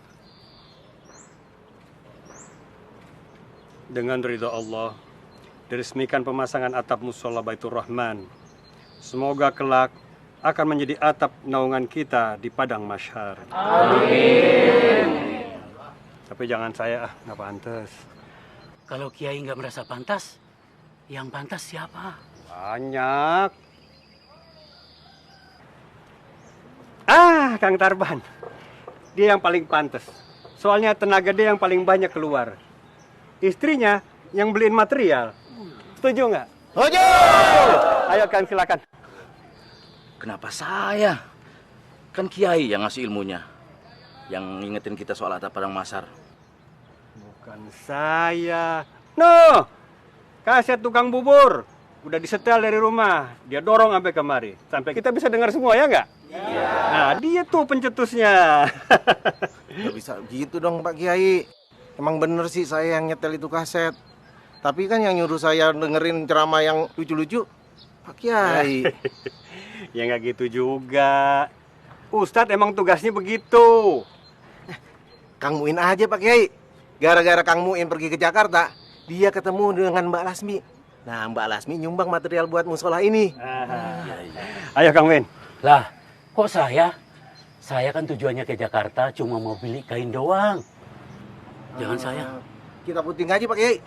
Dengan ridha Allah, diresmikan pemasangan atap musola Baitur Rahman. Semoga kelak akan menjadi atap naungan kita di padang mahsyar. Amin. Tapi jangan saya, nggak pantas. Kalau Kiai nggak merasa pantas, yang pantas siapa? Banyak. Kang Tarban. Dia yang paling pantas. Soalnya tenaga dia yang paling banyak keluar. Istrinya yang beliin material. Setuju nggak? Setuju! Ayo Kang, silakan. Kenapa saya? Kan Kiai yang ngasih ilmunya. Yang ngingetin kita soal atap padang mahsyar. Bukan saya. No! Kaset tukang bubur. Udah disetel dari rumah. Dia dorong sampai kemari. Sampai kita bisa dengar semua, ya nggak? Iya. Nah, dia tuh pencetusnya. Gak bisa gitu dong Pak Kiai. Emang bener sih saya yang nyetel itu kaset. Tapi kan yang nyuruh saya dengerin ceramah yang lucu-lucu Pak Kiai. Ya nggak gitu juga. Ustadz emang tugasnya begitu. Kang Muin aja Pak Kiai. Gara-gara Kang Muin pergi ke Jakarta, dia ketemu dengan Mbak Lasmi. Nah, Mbak Lasmi nyumbang material buat musola ini. Ayo Kang Muin. Lah, kok saya? Saya kan tujuannya ke Jakarta cuma mau beli kain doang. Jangan saya. Kita puting aja Pak Kiai.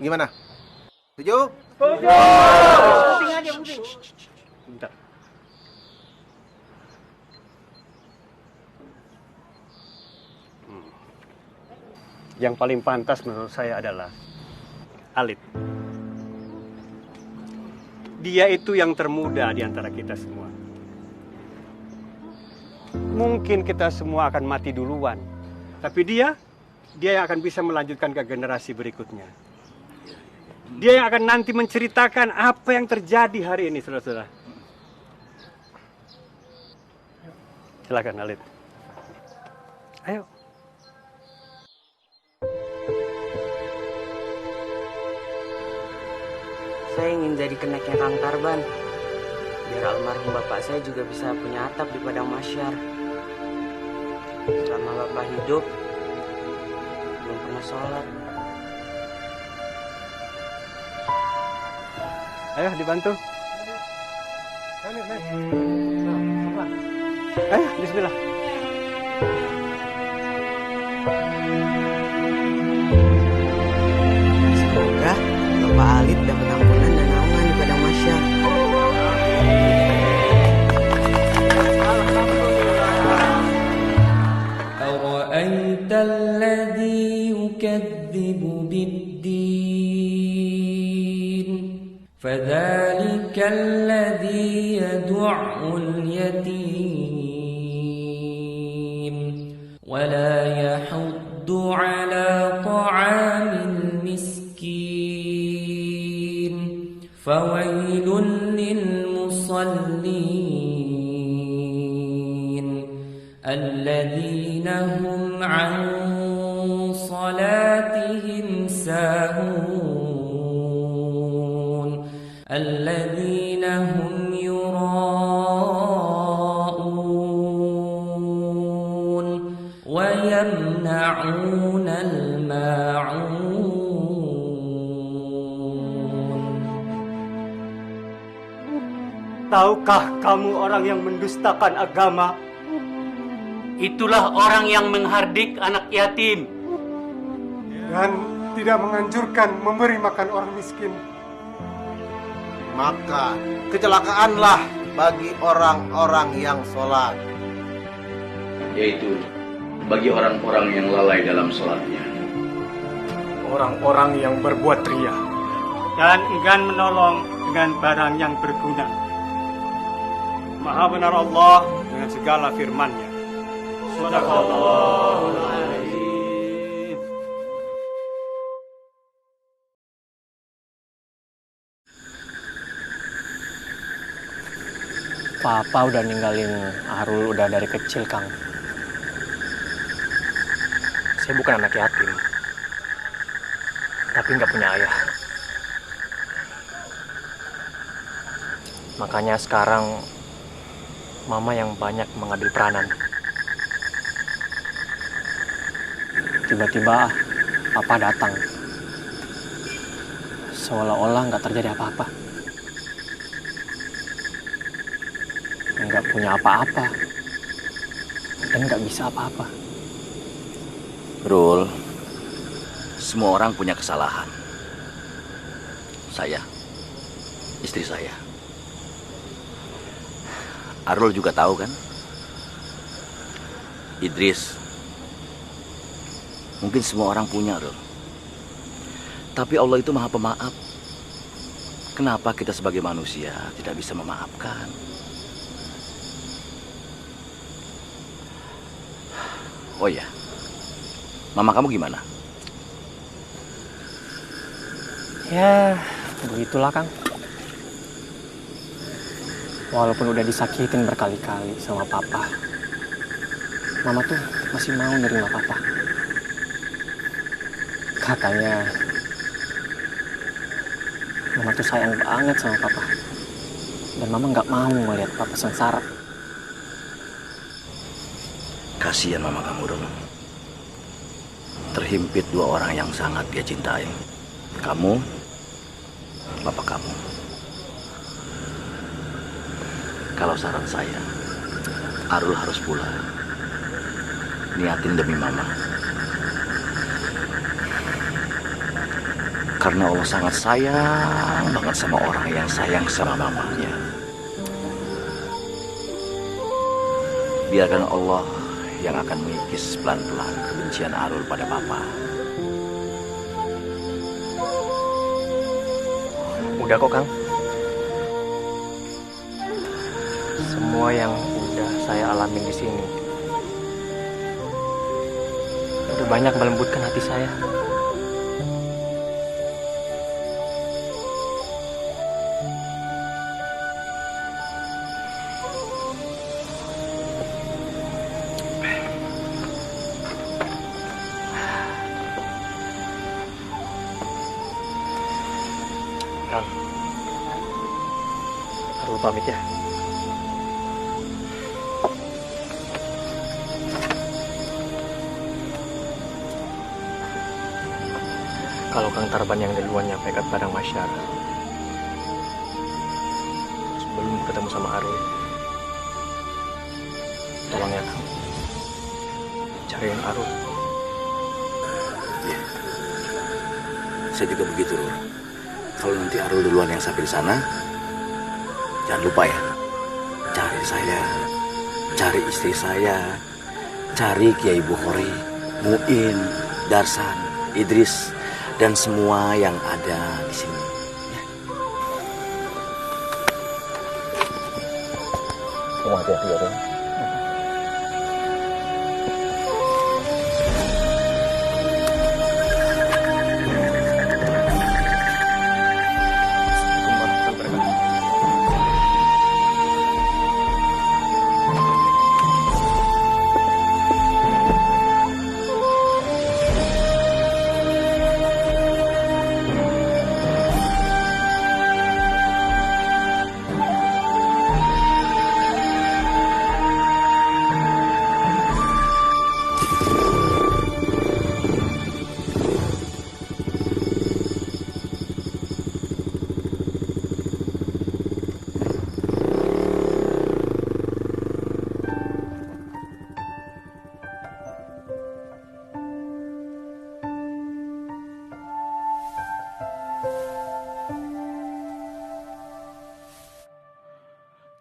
Gimana? Setuju? Setuju. Puting aja, puting. Bentar. Yang paling pantas menurut saya adalah Alit. Dia itu yang termuda di antara kita semua. Mungkin kita semua akan mati duluan. Tapi dia yang akan bisa melanjutkan ke generasi berikutnya. Dia yang akan nanti menceritakan apa yang terjadi hari ini, saudara-saudara. Silakan, Alit. Ayo. Saya ingin jadi keneknya Kang Tarban. Biar almarhum bapak saya juga bisa punya atap di padang mahsyar. Selama bapak hidup, belum pernah sholat. Ayo dibantu. Ayo, bismillah. Semoga Bapak Alit يكذب بالدين فذلك الذي يدع اليتيم ولا يحض على طعام المسكين فويل للمصلين الذين هم عن صلاتهم ساهون الذين هم يراءون ويمنعون الماعون. Tahukah kamu orang yang mendustakan agama? Itulah orang yang menghardik anak yatim dan tidak menganjurkan memberi makan orang miskin. Maka kecelakaanlah bagi orang-orang yang sholat, yaitu bagi orang-orang yang lalai dalam sholatnya, orang-orang yang berbuat riya, dan enggan menolong dengan barang yang berguna. Maha benar Allah dengan segala firman-Nya. Shadaqallahul Azim. Papa udah ninggalin Arul udah dari kecil, Kang. Saya bukan anak yatim, tapi nggak punya ayah. Makanya sekarang Mama yang banyak mengambil peranan. Tiba-tiba Papa datang, seolah-olah nggak terjadi apa-apa. Nggak punya apa-apa dan nggak bisa apa-apa. Rul, semua orang punya kesalahan. Saya, istri saya, Arul juga tahu kan? Idris, mungkin semua orang punya, Rul. Tapi Allah itu Maha Pemaaf. Kenapa kita sebagai manusia tidak bisa memaafkan? Oh ya, mama kamu gimana? Ya, begitulah, Kang. Walaupun udah disakitin berkali-kali sama Papa, Mama tuh masih mau nerima Papa. Katanya Mama tuh sayang banget sama Papa, dan Mama nggak mau melihat Papa sengsara. Kasihan mama kamu, Rul. Terhimpit dua orang yang sangat dia cintai. Kamu, bapak kamu. Kalau saran saya, Arul harus pulang. Niatin demi mama. Karena Allah sangat sayang banget sama orang yang sayang sama mamanya. Biarkan Allah yang akan mengikis pelan-pelan kebencian Arul pada Papa. Udah kok, Kang. Semua yang udah saya alamin di sini udah banyak melembutkan hati saya. Kang, Arul pamit ya. Kalau Kang Tarban yang duluan nyampe ke Padang Masyar sebelum ketemu sama Arul, tolong ya Kang, cariin Arul. Ya, saya juga begitu, Rul. Kalau nanti Arul duluan yang sampai di sana, jangan lupa ya, cari saya, cari istri saya, cari Kiai Bukhari, Muin, Darsan, Idris, dan semua yang ada di sini. Kamu hati-hati ya, Ren.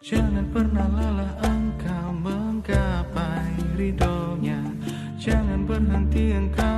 Jangan pernah lelah engkau menggapai ridhonya. Jangan berhenti engkau